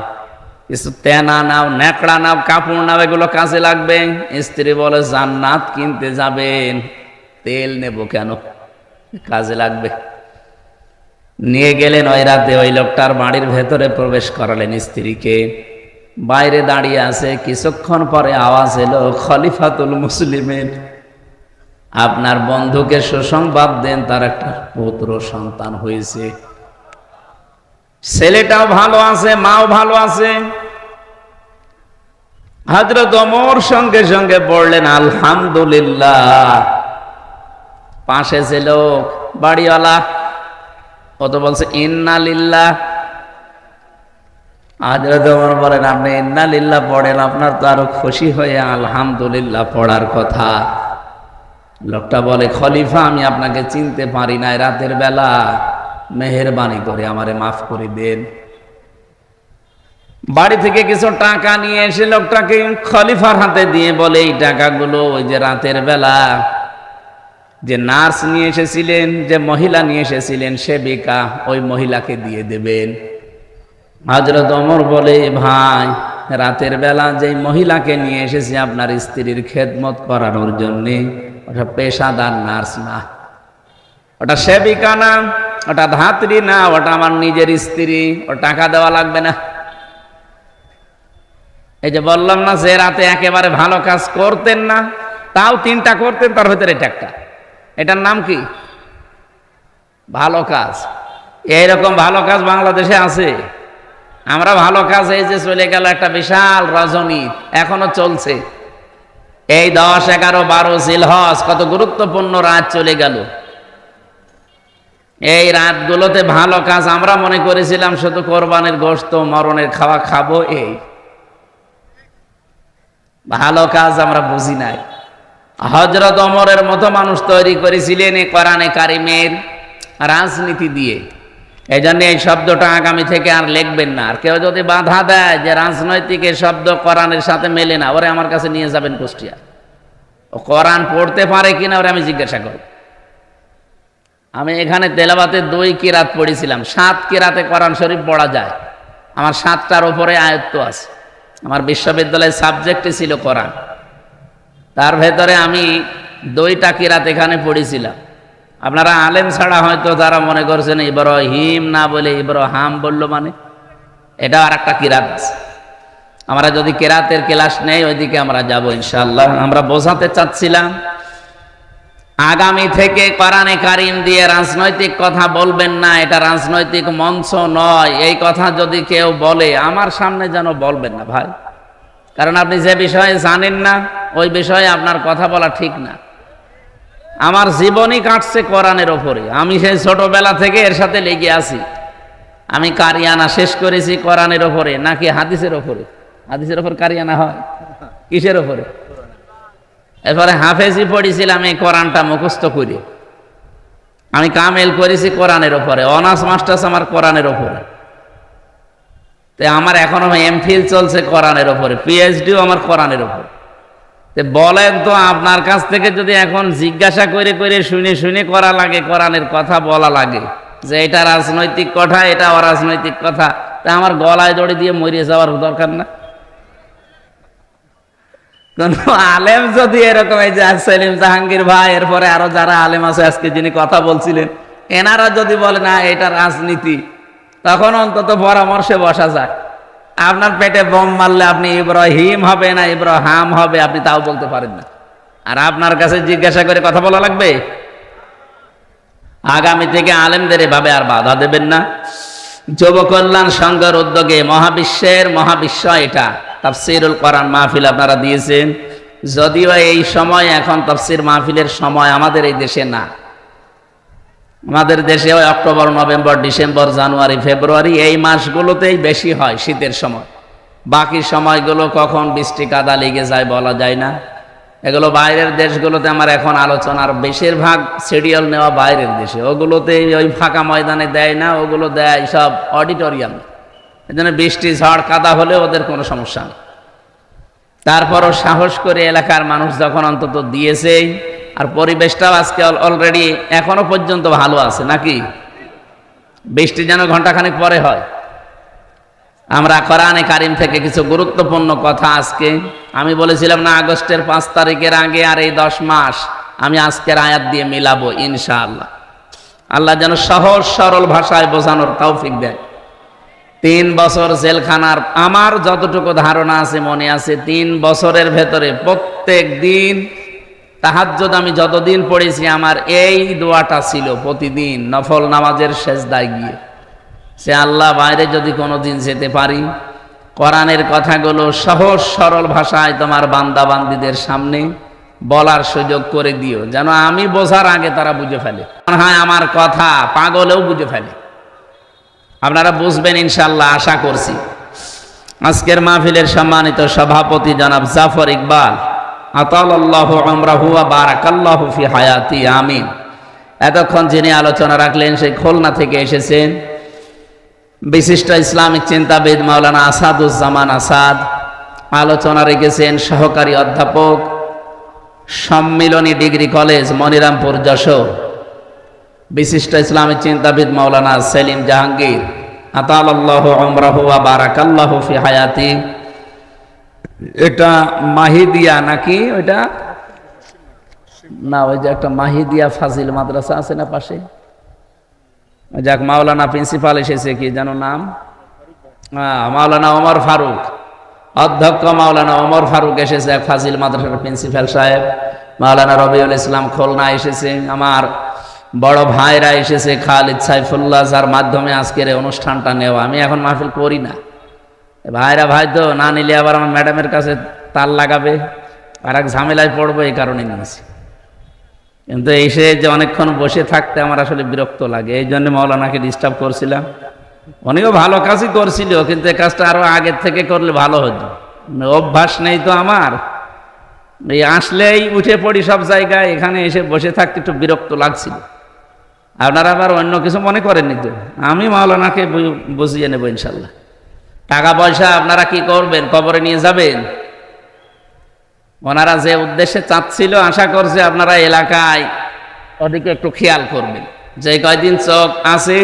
কিছু তেনা নাও, ন্যাকড়া নাও, কাপড় নাও, এগুলো কাজে লাগবে। স্ত্রী বলে, জান্নাত কিনতে যাবেন, তেল নেব কেন, কাজে লাগবে। নিয়ে গেলেন। ওই রাতে ওই লোকটার বাড়ির ভেতরে প্রবেশ করালেন স্ত্রীকে। বাইরে দাঁড়িয়ে আছে। কিছুক্ষণ পরে আওয়াজ এলো, খলিফাতুল মুসলিমিন, আপনার বন্ধুকে সুসংবাদ দেন, তার একটা পুত্র সন্তান হয়েছে। ছেলেটাও ভালো আছে, মাও ভালো আছে। হযরত ওমর সঙ্গে সঙ্গে পড়লেন আলহামদুলিল্লাহ। পাশে যে লোক বাড়িওয়ালা, ও তো বলছে ইন্না লিল্লাহ। হযরত ওমর বলেন, আপনি ইন্না লিল্লাহ পড়েন, আপনার তো আরো খুশি হয়ে আলহামদুলিল্লাহ পড়ার কথা। লোকটা বলে, খলিফা, আমি আপনাকে চিনতে পারি নাই রাতের বেলা, মেহেরবানি করে আমারে মাফ করে দেন। বাড়ি থেকে কিছু টাকা নিয়ে এসে লোকটাকে খলিফার হাতে দিয়ে বলে, এই টাকাগুলো ওই যে রাতের বেলা যে নার্স নিয়ে এসেছিলেন, যে মহিলা নিয়ে এসেছিলেন, সেবিকা, ওই মহিলাকে দিয়ে দেবেন। হযরত ওমর বলে, ভাই, রাতের বেলা যে মহিলাকে নিয়ে এসেছি আপনার স্ত্রীর খেদমত করানোর জন্য, ওটা পেশাদার নার্স না, ওটা সেবিকা না, ওটা ধাত্রী না, ওটা আমার নিজের স্ত্রী, ও টাকা দেওয়া লাগবে না। এই যে বললাম না, যে রাতে একেবারে ভালো কাজ করতেন না, তাও 3টা করতেন, তার ভিতরে এটা একটা। এটার নাম কি? ভালো কাজ। এইরকম ভালো কাজ বাংলাদেশে আছে? আমরা ভালো কাজ, এই যে চলে গেল একটা বিশাল রজনী, এখনো চলছে। এই 10, 11, 12 জিলহজ, কত গুরুত্বপূর্ণ রাত চলে গেল। এই রাতগুলোতে ভালো কাজ আমরা মনে করেছিলাম শুধু কোরবানির গোশত, মরণের খাওয়া খাবো, এই ভালো কাজ আমরা বুঝি নাই। হযরত ওমরের মতো মানুষ তৈরি করেছিলেন এই কোরআনে কারিমের রাজনীতি দিয়ে। এই জন্য এই শব্দটা আগামী থেকে আর লিখবেন না। আর কেউ যদি বাধা দেয় যে রাজনৈতিক এই শব্দ কোরআনের সাথে মেলে না, ওরে আমার কাছে নিয়ে যাবেন কুষ্টিয়া। ও কোরআন পড়তে পারে কিনা ওরে আমি জিজ্ঞাসা করব। আমি এখানে তেলাওয়াতে 2 কিরাত পড়েছিলাম। 7 কিরাতে কোরআন শরীফ পড়া যায়। আমার 7টার উপরে আয়ত্ত আছে। আমার বিশ্ববিদ্যালয়ের সাবজেক্টই ছিল কোরআন। তার ভেতরে আমি 2টা কিরাত এখানে পড়েছিলাম। আপনারা আলেম ছাড়া হয়তো যারা মনে করছেন ইব্রাহিম না বলে ইব্রাহাম বললো, মানে এটা আর একটা কিরাত আছে। আমরা যদি কিরাতের ক্লাস নেই, ওইদিকে আমরা যাব ইনশাআল্লাহ। আমরা বোঝাতে চাচ্ছিলাম, আগামী থেকে কোরআনে কারিম দিয়ে রাজনৈতিক কথা বলবেন না, এটা রাজনৈতিক মঞ্চ নয়। এই কথা যদি কেউ বলে, আমার সামনে যেন বলবেন না ভাই, কারণ আপনি যে বিষয়ে জানেন না, ওই বিষয়ে আপনার কথা বলা ঠিক না। আমার জীবনই কাটছে কোরআনের ওপরে। আমি সেই ছোটবেলা থেকে এর সাথে লেগে আছি। আমি কারিয়ানা শেষ করেছি কোরআনের ওপরে নাকি হাদিসের ওপরে? হাদিসের ওপর কারিয়ানা হয়? কিসের ওপরে? এরপরে হাফেজি পড়েছিলাম এই কোরআনটা মুখস্থ করে। আমি কামেল করেছি কোরআনের ওপরে, অনার্স মাস্টার্স আমার কোরআনের ওপরে। তো আমার এখনো এমফিল চলছে কোরআনের ওপরে, পিএইচডিও আমার কোরআনের ওপরে। বলেন তো, আপনার কাছ থেকে যদি এখন জিজ্ঞাসা করে করে শুনে শুনে করা লাগে, কোরআনের কথা বলা লাগে যে এটা রাজনৈতিক কথা, এটা অরাজনৈতিক কথা, তা আমার গলায় দড়ি দিয়ে মরিয়ে যাওয়ার দরকার না? কোন আলেম যদি এরকম, এই যে সেলিম জাহাঙ্গীর ভাই, এরপরে আরো যারা আলেম আছে আজকে যিনি কথা বলছিলেন, এনারা যদি বলে না এটা রাজনীতি, তখন অন্তত পরামর্শে বসা যায়। আপনার পেটে বোম মারলে আপনি ইব্রাহিম হবে না ইব্রাহাম হবে, আপনি তাও বলতে পারেন না। আর আপনার কাছে জিজ্ঞাসা করে কথা বলা লাগবে? আগামী থেকে আলেমদের এভাবে আর বাধা দেবেন না। যুব কল্যাণ সংঘের উদ্যোগে মহাবিশ্ব এটা তাফসীরুল কোরআন মাহফিল আপনারা দিয়েছেন। যদিও এই সময় এখন তাফসীর মাহফিলের সময় আমাদের এই দেশে না। আমাদের দেশে ওই অক্টোবর, নভেম্বর, ডিসেম্বর, জানুয়ারি, ফেব্রুয়ারি এই মাসগুলোতেই বেশি হয় শীতের সময়। বাকি সময়গুলো কখন বৃষ্টি কাদা লেগে যায় বলা যায় না। এগুলো বাইরের দেশগুলোতে আমার এখন আলোচনার বেশিরভাগ শিডিউল নেওয়া বাইরের দেশে। ওগুলোতে ওই ফাঁকা ময়দানে দেয় না, ওগুলো দেয় সব অডিটোরিয়াম। এই জন্য বৃষ্টি, ঝড়, কাদা হলে ওদের কোনো সমস্যা নেই। তারপরও সাহস করে এলাকার মানুষ যখন অন্তত দিয়েছে, আর পরিবেশটাও আজকে অলরেডি এখনো পর্যন্ত ভালো আছে নাকি? বৃষ্টি যেন ঘন্টাখানেক পরে হয়। আমরা কোরআনে কারিম থেকে কিছু গুরুত্বপূর্ণ কথা আজকে, আমি বলেছিলাম না আগস্টের 5 তারিখের আগে আর এই 10 মাস আমি আজকের আয়াত দিয়ে মিলাবো ইনশাআল্লাহ। আল্লাহ যেন সহজ সরল ভাষায় বোঝানোর তৌফিক দেয়। 3 বছর জেলখানার আমার যতটুকু ধারণা আছে মনে আছে, 3 বছরের ভেতরে প্রত্যেক দিন তাহাজ্জুদ আমি যতদিন পড়েছি আমার এই দোয়াটা ছিল প্রতিদিন নফল নামাজের সেজদায় গিয়ে, সে আল্লাহ বাইরে যদি কোনোদিন যেতে পারি কোরআনের কথাগুলো সহজ সরল ভাষায় তোমার বান্দা বান্দীদের সামনে বলার সুযোগ করে দিও, যেন আমি বোঝার আগে তারা বুঝে ফেলে। হ্যাঁ, আমার কথা পাগলেও বুঝে ফেলে। আপনারা বুঝবেন ইনশাআল্লাহ, আশা করছি। আজকের মাহফিলের সম্মানিত সভাপতি জনাব জাফর ইকবাল, আতালাল্লাহু উমরাহু ওয়া বারাকাল্লাহু ফি হায়াতি, আমিন। এতক্ষণ যিনি আলোচনা রাখলেন সেই খুলনা থেকে এসেছেন বিশিষ্ট ইসলামিক চিন্তাবিদ মাওলানা আসাদুজ্জামান আসাদ। আলোচনা রেখেছেন সহকারী অধ্যাপক, সম্মিলনী ডিগ্রি কলেজ, মনিরামপুর, যশোর, বিশিষ্ট ইসলামিক চিন্তাবিদ মাওলানা সেলিম জাহাঙ্গীর, আতালাল্লাহু উমরাহু ওয়া বারাকাল্লাহু ফি হায়াতি। এটা মাহিদিয়া নাকি ওইটা? না, ওই যে একটা মাহিদিয়া ফাজিল মাদ্রাসা আছে না পাশে, যাক মাওলানা প্রিন্সিপাল এসেছে, কি যেন নাম? মাওলানা ওমর ফারুক, অধ্যক্ষ মাওলানা ওমর ফারুক এসেছে, এক ফাজিল মাদ্রাসার প্রিন্সিপাল সাহেব। মাওলানা রবিউল ইসলাম খুলনা এসেছে, আমার বড় ভাইরা এসেছে, খালিদ সাইফুল্লাহ, যার মাধ্যমে আজকের এই অনুষ্ঠানটা নেওয়া। আমি এখন মাহফিল করি না, ভাইরা ভাই তো না নিলে আবার আমার ম্যাডামের কাছে তাল লাগাবে আর এক ঝামেলায় পড়বো, এই কারণে নিয়েছি। কিন্তু এসে যে অনেকক্ষণ বসে থাকতে আমার আসলে বিরক্ত লাগে, এই জন্য মাওলানাকে ডিস্টার্ব করছিলাম। উনিও ভালো কাজই করছিল, কিন্তু এই কাজটা আরো আগের থেকে করলে ভালো হতো। অভ্যাস নেই তো আমার, এই আসলেই উঠে পড়ি সব জায়গায়, এখানে এসে বসে থাকতে একটু বিরক্ত লাগছিল। আপনারা আবার অন্য কিছু মনে করেননি তো? আমি মাওলানাকে বুঝিয়ে নেবো ইনশাল্লাহ। টাকা পয়সা আপনারা কি করবেন? কবরে নিয়ে যাবেন? ওনারা যে উদ্দেশ্যে চাচ্ছিল, আশা করছে আপনারা এলাকায় ওদিকে একটু খেয়াল করবেন। যে কয়দিন চোখ আছে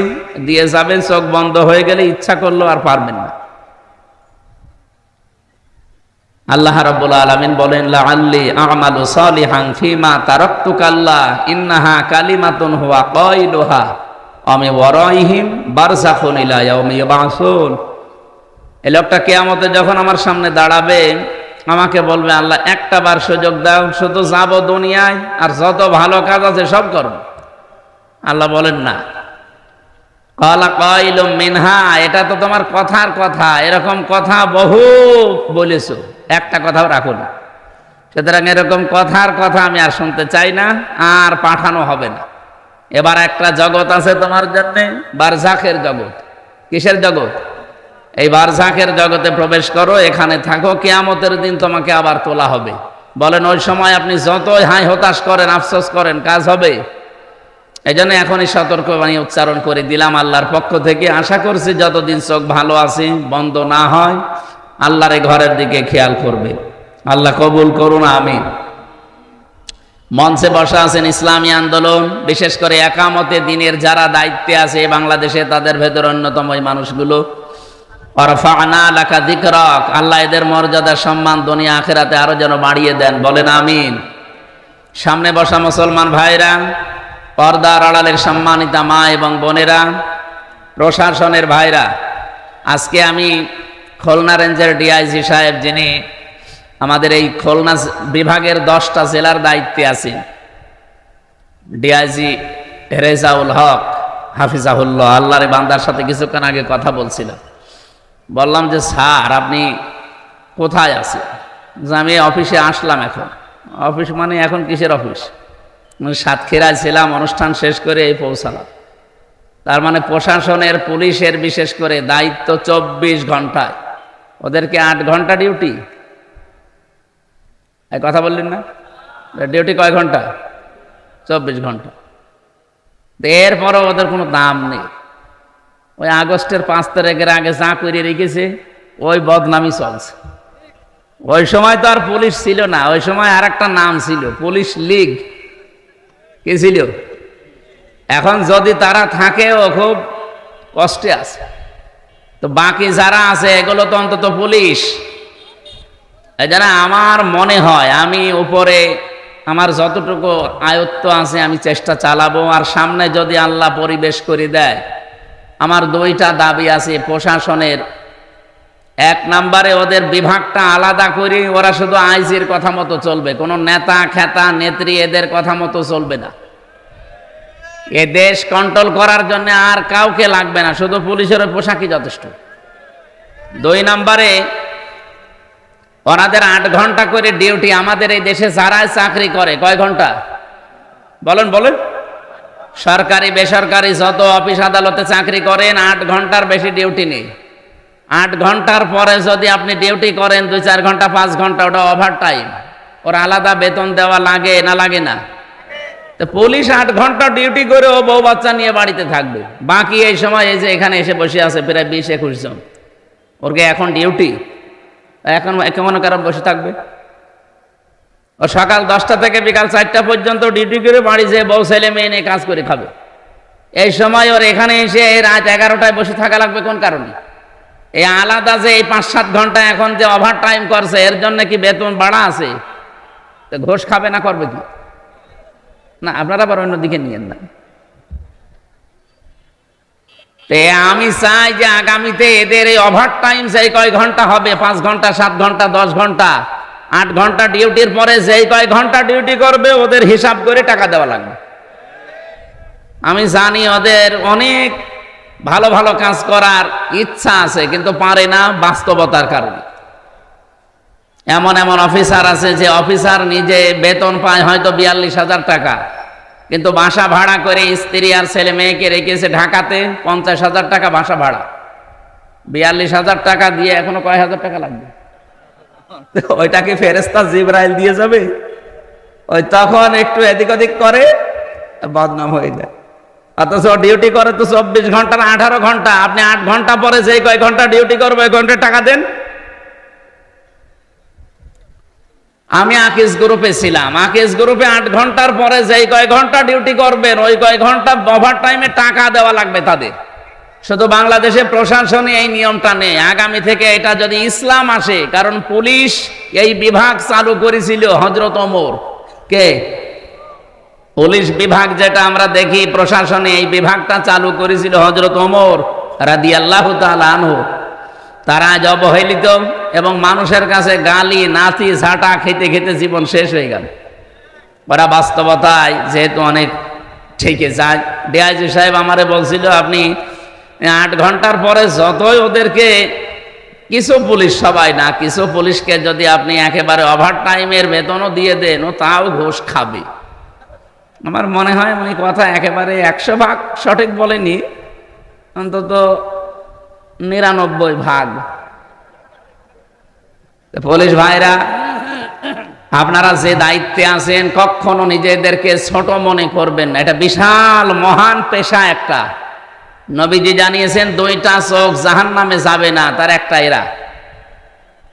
দিয়ে যাবেন, চোখ বন্ধ হয়ে গেলে ইচ্ছা করলো আর পারবেন না। আল্লাহ রাব্বুল আলামিন বলেন, লাআল্লি আ'মালু সালিহান ফীমা তারাকতু কাল্লা ইন্নাহা কালিমাতুন হুয়া কাইলুহা ওয়া মিন ওয়ারাইহিম বারযাখুন ইলা ইয়াউমি ইউবআসুন। এই লোকটা কিয়ামতে যখন আমার সামনে দাঁড়াবে আমাকে বলবে, আল্লাহ একটা বার সুযোগ দাও, শুধু যাব দুনিয়ায় আর যত ভালো কাজ আছে সব করব। আল্লাহ বলেন না, ক্বালা কাইলুম মিনহা, এটা তো তোমার কথার কথা, এরকম কথা বহু বলেছো, একটা কথাও রাখো না। সুতরাং এরকম কথার কথা আমি আর শুনতে চাই না, আর পাঠানো হবে না। এবার একটা জগৎ আছে তোমার জন্যে, বারজাখের জগৎ। কিসের জগৎ? এই বারজাখের জগতে প্রবেশ করো, এখানে থাকো, কিয়ামতের দিন তোমাকে আবার তোলা হবে। বলেন ওই সময় আপনি যতই হাই হতাশ করেন, আফসোস করেন, কাজ হবে? এই জন্য এখনই সতর্কবাণী উচ্চারণ করে দিলাম আল্লাহর পক্ষ থেকে। আশা করছি যতদিন চোখ ভালো আছে, বন্ধ না হয়, আল্লাহর এই ঘরের দিকে খেয়াল করবে। আল্লাহ কবুল করুন, আমিন। মঞ্চে বসা আছেন ইসলামী আন্দোলন, বিশেষ করে একামতে দিনের যারা দায়িত্বে আছে বাংলাদেশে, তাদের ভেতর অন্যতম এই মানুষগুলো। ওয়ারফা'না লাকা যিকরাক, আল্লাহ এদের মর্যাদা সম্মান দুনিয়া আখিরাতে আরো যেন বাড়িয়ে দেন, বলেন আমিন। সামনে বসা মুসলমান ভাইরা, পর্দার আড়ালের সম্মানিতা মা এবং বোনেরা, প্রশাসনের ভাইরা, আজকে আমি খুলনা রেঞ্জের ডিআইজি সাহেব, যিনি আমাদের এই খুলনা বিভাগের 10টা জেলার দায়িত্বে আছেন, ডিআইজি রেজাউল হক হাফিজাহুল্লাহ, আল্লাহর বান্দার সাথে কিছুক্ষণ আগে কথা বলছিলাম। বললাম যে স্যার আপনি কোথায় আছেন? যে আমি অফিসে আসলাম। এখন অফিস মানে এখন কিসের অফিস? সাতক্ষীরায় ছিলাম, অনুষ্ঠান শেষ করে এই পৌঁছালাম। তার মানে প্রশাসনের, পুলিশের বিশেষ করে দায়িত্ব 24 ঘন্টায়, ওদেরকে 8 ঘন্টা ডিউটি। এই কথা বললেন না? ডিউটি কয় ঘন্টা? 24 ঘন্টা। এরপরও ওদের কোনো দাম নেই। ওই আগস্টের 5 তারিখের আগে যা করে রেখেছে ওই বদনামি চলছে। ওই সময় তো আর পুলিশ ছিল না, ওই সময় আর একটা নাম ছিল পুলিশ লীগ। কি ছিল? এখন যদি তারা থাকেও খুব কষ্টে আছে। তো বাকি যারা আছে এগুলো তো অন্তত পুলিশ। এই জন্য আমার মনে হয় আমি উপরে আমার যতটুকু আয়ত্ত আছে আমি চেষ্টা চালাবো। আর সামনে যদি আল্লাহ পরিবেশ করে দেয়, আমার দুইটা দাবি আছে প্রশাসনের। এক নম্বরে ওদের বিভাগটা আলাদা করে ওরা শুধু আইজির কথা মতো চলবে, কোনো নেতা খেতা নেত্রী এদের কথা মতো চলবে না। এ দেশ কন্ট্রোল করার জন্য আর কাউকে লাগবে না, শুধু পুলিশের ওই পোশাকই যথেষ্ট। দুই নম্বরে ওনাদের 8 ঘন্টা করে ডিউটি। আমাদের এই দেশে যারা চাকরি করে কয় ঘন্টা বলেন বলেন? সরকারি বেসরকারি যত অফিস আদালতে চাকরি করেন 8 ঘন্টার বেশি ডিউটি নেই। 8 ঘন্টার পরে যদি আপনি ডিউটি করেন 2-4 ঘন্টা 5 ঘন্টা, ওটা ওভার টাইম। ওর আলাদা বেতন দেওয়া লাগে না লাগে না? তো পুলিশ 8 ঘন্টা ডিউটি করে ও বউ বাচ্চা নিয়ে বাড়িতে থাকবে। বাকি এই সময় এই যে এখানে এসে বসে আছে প্রায় 20-21 জন, ওরকে এখন ডিউটি, এখন কেমন কারণ বসে থাকবে? ও সকাল 10টা থেকে বিকাল 4টা পর্যন্ত ডিউটি করে বাড়ি যেয়ে বউ ছেলে মেয়ে নিয়ে কাজ করে খাবে। এই সময় ওর এখানে এসে রাত 11টায় বসে থাকা লাগবে কোন কারণে? এই আলাদা যে এই 5-7 ঘন্টা এখন যে ওভার টাইম করছে এর জন্য কি বেতন বাড়া আছে? তো ঘোষ খাবে না করবে কি? না, আপনারা আবার অন্যদিকে নিয়েন না। আমি চাই যে আগামীতে এদের এই ওভার টাইম যেই কয় ঘন্টা হবে, 5 ঘন্টা 7 ঘন্টা 10 ঘন্টা 8 ঘন্টা ডিউটির পরে যেই কয় ঘন্টা ডিউটি করবে ওদের হিসাব করে টাকা দেওয়া লাগবে। আমি জানি ওদের অনেক ভালো ভালো কাজ করার ইচ্ছা আছে, কিন্তু পারে না বাস্তবতার কারণে। এমন এমন অফিসার আছে যে অফিসার নিজে বেতন পায় হয়তো 42,000 টাকা, কিন্তু বাসা ভাড়া করে স্ত্রী আর ছেলে মেয়েকে রেখেছে ঢাকাতে 50,000 টাকা বাসা ভাড়া। 42,000 টাকা দিয়ে এখনো কয় হাজার টাকা লাগবে? ওইটাকে ফেরেশতা জিবরাইল দিয়ে যাবে? ওই তখন একটু এদিক ওদিক করে বদনাম হয়ে যায়। অথচ ডিউটি করে তো 24 ঘন্টার 18 ঘন্টা। আপনি 8 ঘন্টা পরে যে কয় ঘন্টা ডিউটি করবে ওই ঘন্টা টাকা দেন। আমি আকিজ গ্রুপে ছিলাম, আকিজ গ্রুপে 8 ঘন্টার পরে যেই কয় ঘন্টা ডিউটি করবেন ওই কয় ঘন্টা ওভার টাইমে টাকা দেওয়া লাগবে তাদের। শুধু বাংলাদেশে প্রশাসনে এই নিয়মটা নেই, আগামী থেকে এটা যদি ইসলাম আসে, কারণ পুলিশ এই বিভাগ চালু করেছিল হযরত ওমর। কে? পুলিশ বিভাগ যেটা আমরা দেখি প্রশাসনে, এই বিভাগটা চালু করেছিল হযরত ওমর রাদিয়াল্লাহু তাআলা আনহু। তারা আজ অবহেলিত এবং মানুষের কাছে গালি নাতি ঝাঁটা খেতে খেতে জীবন শেষ হয়ে গেল। ওরা বাস্তবতায় যেহেতু অনেক ঠেকে যায়। ডিআইজি সাহেব আমারে বলছিল, আপনি 8 ঘন্টার পরে যতই ওদেরকে, কিছু পুলিশ, সবাই না, কিছু পুলিশকে যদি আপনি একেবারে ওভার টাইমের বেতনও দিয়ে দেন ও তাও ঘুষ খাবে। আমার মনে হয় উনি কথা একেবারে 100% সঠিক বলেনি, অন্তত 99%। পুলিশ ভাইরা, আপনারা যে দায়িত্বে আছেন কখনো নিজেদেরকে ছোট মনে করবেন না। এটা বিশাল মহান পেশা একটা। নবীজি জানিয়েছেন 2টা চোখ জাহান্নামে যাবে না, তার একটা এরা।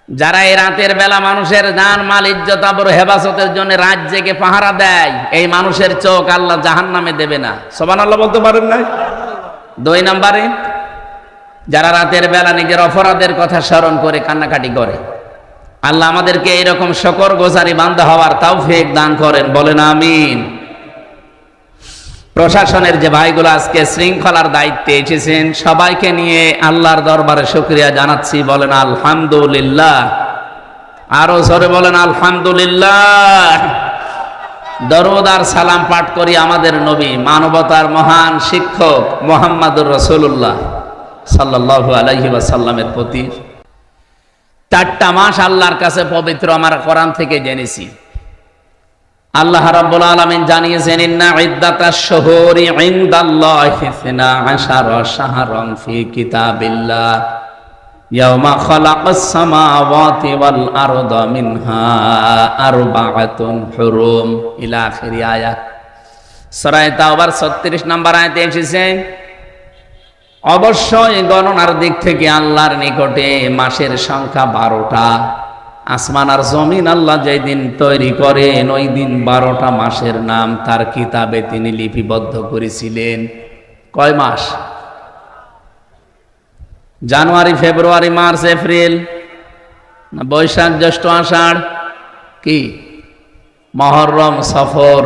যারা এই রাতের বেলা মানুষের জান মাল ইজ্জত আবরু হেফাজতের জন্য রাত জেগে পাহারা দেয়, এই মানুষের চোখ আল্লাহ জাহান্নামে দেবে না। সুবহানাল্লাহ বলতে পারেন না? 2 নম্বরে যারা রাতের বেলা নিজের অপরাধের কথা স্মরণ করে কান্নাকাটি করে। আল্লাহ আমাদেরকে এরকম শুকরগুজারি বান্দা হওয়ার তৌফিক দান করেন, বলেন আমিন। প্রশাসনের যে ভাইগুলো আজকে শৃঙ্খলার দায়িত্বে এসেছেন সবাইকে নিয়ে আল্লাহর দরবারে শুকরিয়া জানাচ্ছি, বলেন আলহামদুলিল্লাহ। আরো জোরে বলেন আলহামদুলিল্লাহ। দরুদ আর সালাম পাঠ করি আমাদের নবী, মানবতার মহান শিক্ষক মুহাম্মদুর রাসূলুল্লাহ সাল্লাল্লাহু আলাইহি ওয়াসাল্লামের প্রতি। 4টা মাস আল্লাহর কাছে পবিত্র, আমরা কোরআন থেকে জেনেছি। আল্লাহ রাব্বুল আলামিন জানিয়েছেন, ইন্না ইদ্দাতাশ শুহুরি ইনদাল্লাহি 12 শাহরান ফি কিতাবিল্লাহ ইয়াওমা খালাকাস সামাওয়াতি ওয়াল আরদা মিনহা আরবাআতুন হুরুম ইলা আখির আয়াত। সূরা তাওবার 36 নম্বর আয়াতে এসেছে, অবশ্যই গণনার দিক থেকে আল্লাহর নিকটে মাসের সংখ্যা 12টা। আসমান আর জমিন আল্লাহ যেই দিন তৈরি করেন ওই দিন 12টা মাসের নাম তার কিতাবে তিনি লিপিবদ্ধ করেছিলেন। কয় মাস? জানুয়ারি, ফেব্রুয়ারি, মার্চ, এপ্রিল, না বৈশাখ, জ্যৈষ্ঠ, আষাঢ়, কি মহররম, সফর,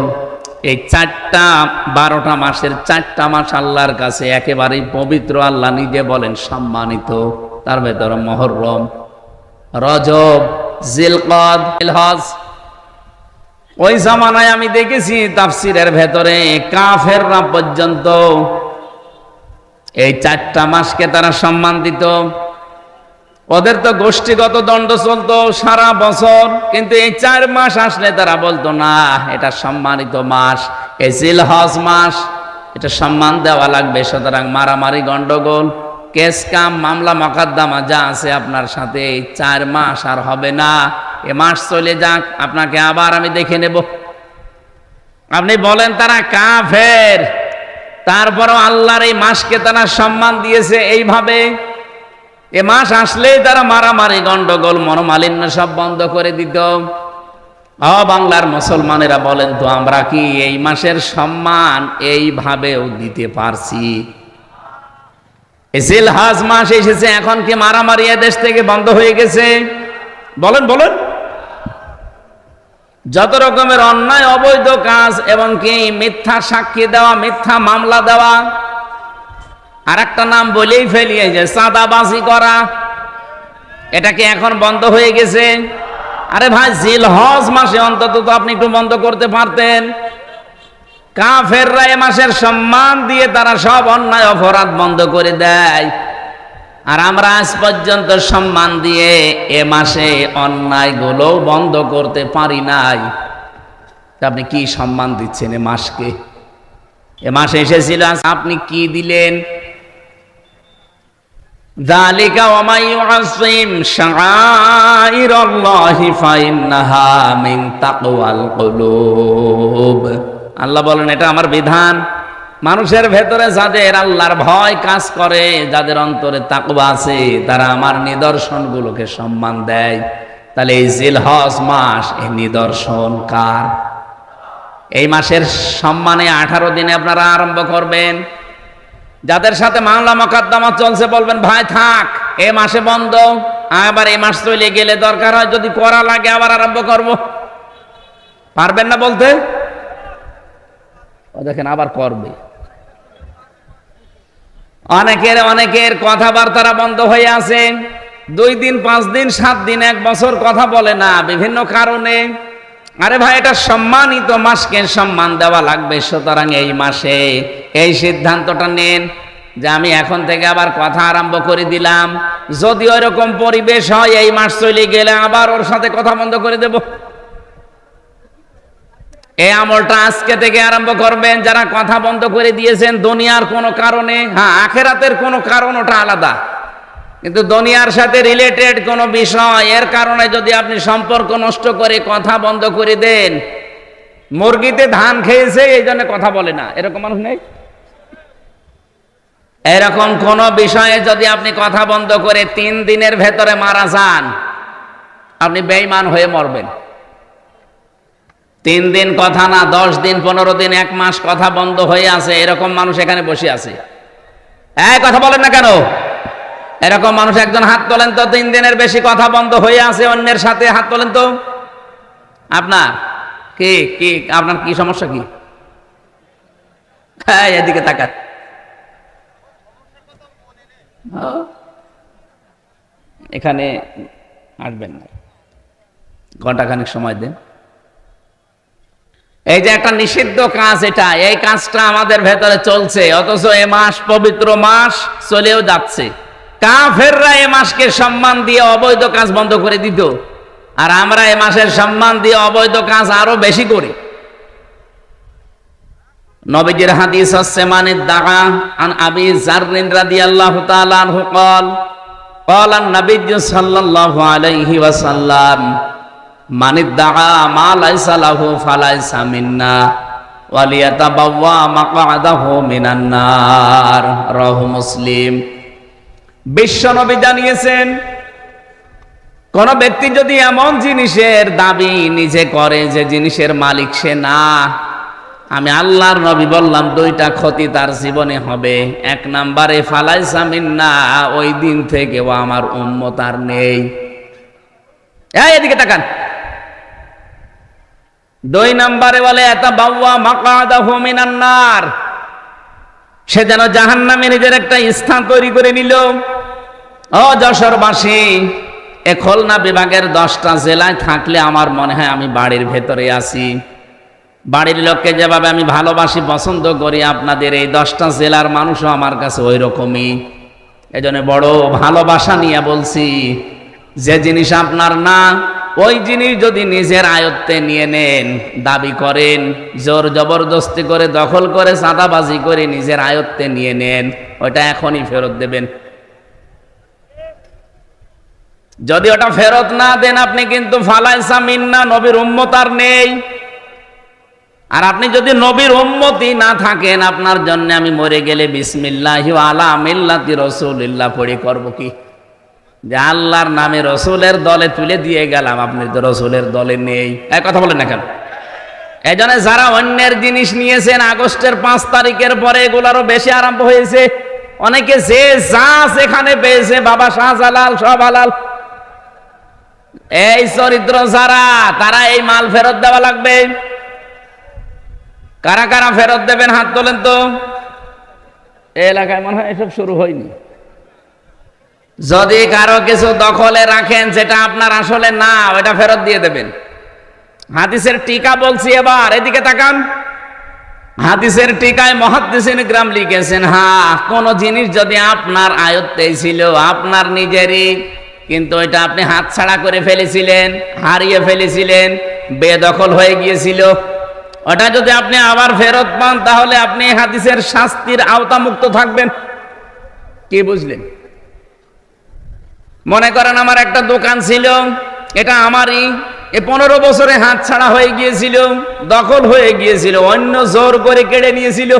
এই 12টা মাসের 4টা মাস আল্লাহর কাছে একেবারেই পবিত্র। আল্লাহ নিজে বলেন সম্মানিত। তার ভেতরে মহররম, রজব, জিলকদ, জিলহজ। ওই জামানায় আমি দেখেছি তাফসিরের ভেতরে কাফেররা পর্যন্ত এই 4টা মাসকে তারা সম্মান দিত। ওদের তো গোষ্ঠীগত দণ্ড চলতো সারা বছর, কিন্তু এই 4 মাস আসলে তারা বলতো না এটা সম্মানিত মাস, এই জিলহজ মাস, এটা সম্মান দেওয়া লাগবে। সুতরাং মারামারি, গন্ডগোল, কেস কাম, মামলা মোকদ্দমা যা আছে আপনার সাথে, এই 4 মাস আর হবে না। এ মাস চলে যাক, আপনাকে আবার আমি দেখে নেব। আপনি বলেন তারা কাফের, তারপরও আল্লাহর এই মাসকে তারা সম্মান দিয়েছে এইভাবে। এ মাস আসলেই তারা মারামারি, গন্ডগোল, মনোমালিন্য সব বন্ধ করে দিত। বাংলার মুসলমানেরা বলেন তো আমরা কি এই মাসের সম্মান এইভাবেও দিতে পারছি? জিলহজ মাস এসেছে, এখন কি মারামারি দেশ থেকে বন্ধ হয়ে গেছে? বলেন বলেন। যত রকমের অন্যায় অবৈধ কাজ এবং কি মিথ্যা সাক্ষী দেওয়া, মিথ্যা মামলা দেওয়া, আর একটা নাম বলেই ফেলি, যে চাঁদাবাজি করা, এটা কি এখন বন্ধ হয়ে গেছে? আরে ভাই, জিলহজ মাসে অন্তত তো আপনি একটু বন্ধ করতে পারতেন। কাফেররা এ মাসের সম্মান দিয়ে তারা সব অন্যায় অপরাধ বন্ধ করে দেয়, আর আমরা আজ পর্যন্ত সম্মান দিয়ে এ মাসে অন্যায়গুলো বন্ধ করতে পারি নাই। আপনি কি সম্মান দিচ্ছেন এ মাসকে? এ মাসে এসেছিল, আপনি কি দিলেন? যালিকা ওয়া মান ইউআযযিম শাআইরাল্লাহি ফাইন্নাহা মিন তাকওয়াল কুলুব। আল্লাহ বলেন এটা আমার বিধান। মানুষের ভেতরে যাদের আল্লাহর ভয় কাজ করে, যাদের অন্তরে তাকওয়া আছে, তারা আমার নিদর্শনগুলোকে সম্মান দেয়। তাহলে এই জিলহজ মাস, এই নিদর্শন কার? এই মাসের সম্মানে 18 দিনে আপনারা আরম্ভ করবেন। যাদের সাথে মামলা মোকদ্দমা চলছে বলবেন ভাই থাক, এ মাসে বন্ধ, আবার এই মাস চলে গেলে দরকার হয় যদি করা লাগে আবার আরম্ভ করব। পারবেন না বলতে? দেখেন আবার করবে। অনেকের কথাবার্তা বন্ধ হয়ে আছে, 2 দিন, 5 দিন, 7 দিন, 1 বছর কথা বলে না বিভিন্ন কারণে। আরে ভাই, এটা সম্মানিত মাসকে সম্মান দেওয়া লাগবে। সুতরাং এই মাসে এই সিদ্ধান্তটা নেন যে আমি এখন থেকে আবার কথা আরম্ভ করে দিলাম। যদি ওইরকম পরিবেশ হয় এই মাস চলে গেলে আবার ওর সাথে কথা বন্ধ করে দেব। এই আমলটা আজকে থেকে আরম্ভ করবেন যারা কথা বন্ধ করে দিয়েছেন দুনিয়ার কোনো কারণে। হ্যাঁ, আখেরাতের কোনো কারণ ওটা আলাদা, কিন্তু দুনিয়ার সাথে রিলেটেড কোনো বিষয় এর কারণে যদি আপনি সম্পর্ক নষ্ট করে কথা বন্ধ করে দেন, মুরগিতে ধান খেয়েছে এই জন্য কথা বলে না, এরকম মানুষ নেই? এরকম কোন বিষয়ে যদি আপনি কথা বন্ধ করে 3 দিনের ভেতরে মারা যান, আপনি বেঈমান হয়ে মরবেন। 3 দিন কথা না, 10 দিন, 15 দিন, 1 মাস কথা বন্ধ হয়ে আছে, এরকম মানুষ এখানে বসে আছে। কথা বলেন না কেন? এরকম মানুষ একজন হাত তোলেন তো। 3 দিনের বেশি কথা বন্ধ হয়ে আছে অন্যের সাথে, হাত তোলেন তো। আপনার কি কি আপনার কি সমস্যা? কি এদিকে তাকান। এখানে আসবেন না, ঘন্টাখানেক সময় দেন। এই যে একটা নিষিদ্ধ কাজ, এটা এই কাজটা আমাদের ভেতরে চলছে, অথচ এ মাস পবিত্র মাস চলেও যাচ্ছে। কাফেররা এ মাসকে সম্মান দিয়ে অবৈধ কাজ বন্ধ করে দিত, আর আমরা এ মাসের সম্মান দিয়ে অবৈধ কাজ আরো বেশি করি। নবীজির হাদিস হচ্ছে মানিদ দাআ আন আবি যাররিন রাদিয়াল্লাহু তাআলা আনহু قال قال النبي صلى الله عليه وسلم মানিদ দাআ মা লাইসা লাহু ফালাইসা মিন্না ওয়ালিয়াতাবাওয়া মাকআদাহু মিনান নার। রাহু মুসলিম। বিশ্ব নবী জানিয়েছেন কোন ব্যক্তি যদি এমন জিনিসের দাবি নিজে করে যে জিনিসের মালিক সে না, আমি আল্লাহর নবী বললাম দুইটা ক্ষতি তার জীবনে হবে। এক নাম্বারে ফালাইসা মিন্না, ওই দিন থেকে ও আমার উম্মত আর নেই। এদিকে তাকান। দুই নাম্বারে বলে এতাবাওয়া মাকআদাহু মিনান নার, সে যেন জাহান্নামে নিজের একটা স্থান তৈরি করে নিল। ও যশোরবাসী, এ খুলনা বিভাগের 10টা জেলায় থাকলে আমার মনে হয় আমি বাড়ির ভেতরে আছি। বাড়ির লোককে যেভাবে আমি ভালোবাসি, পছন্দ করি, আপনাদের এই 10টা জেলার মানুষও আমার কাছে ওই রকমই। এজন্য বড় ভালোবাসা নিয়ে বলছি, যে জিনিস আপনার না, ওই জিনিস যদি নিজের আয়ত্তে নিয়ে নেন, দাবি করেন, জোর জবরদস্তি করে, দখল করে, চাঁদাবাজি করে নিজের আয়ত্তে নিয়ে নেন, ওটা এখনই ফেরত দেবেন। যদি ওটা ফেরত না দেন, আপনি কিন্তু ফালাইসা মিন্না, নবীর উম্মত আর নেই। আর আপনি যদি নবীর উম্মতই না থাকেন, আপনার জন্য আমি মরে গেলে বিসমিল্লাহি ওয়া আলা মিল্লাতি রাসূলিল্লাহ পড়ে করব কি? যে আল্লাহর নামে রসুলের দলে তুলে দিয়ে গেলাম, আপনি তো রসুলের দলে নেই। এক কথা বলেন না কেন? এই জন্য যারা অন্যের জিনিস নিয়েছেন, আগস্টের 5 তারিখের পরে এগুলারও বেশি আরম্ভ হয়েছে। অনেকে যে যা সেখানে পেয়েছে, বাবা শাহজালাল সব হালাল। এই চরিত্র যারা, তারা এই মাল ফেরত দেওয়া লাগবে। কারা কারা ফেরত দেবেন হাত তোলেন তো। এই এলাকায় মনে হয় এসব শুরু হয়নি। যদি কারো কিছু দখলে রাখেন যেটা আপনার আসলে না, ওটা ফেরত দিয়ে দেবেন। হাদিসের টিকা বলছি এবার, এদিকে তাকান। হাদিসের টিকায় মুহাদ্দিসিন কিরাম লিখেছেন, হ্যাঁ, কোন জিনিস যদি আপনার আয়ত্তেই ছিল, আপনার নিজেরই, কিন্তু ওইটা আপনি হাতছাড়া করে ফেলেছিলেন, হারিয়ে ফেলেছিলেন, বেদখল হয়ে গিয়েছিল, ওটা যদি আপনি আবার ফেরত পান, তাহলে আপনি হাদিসের শাস্তির আওতামুক্ত থাকবেন। কি বুঝলেন? মনে করেন আমার একটা দোকান ছিল, এটা আমারই, 15 বছরে হাত ছাড়া হয়ে গিয়েছিল, দখল হয়ে গিয়েছিল, অন্য জোর করে কেড়ে নিয়েছিল।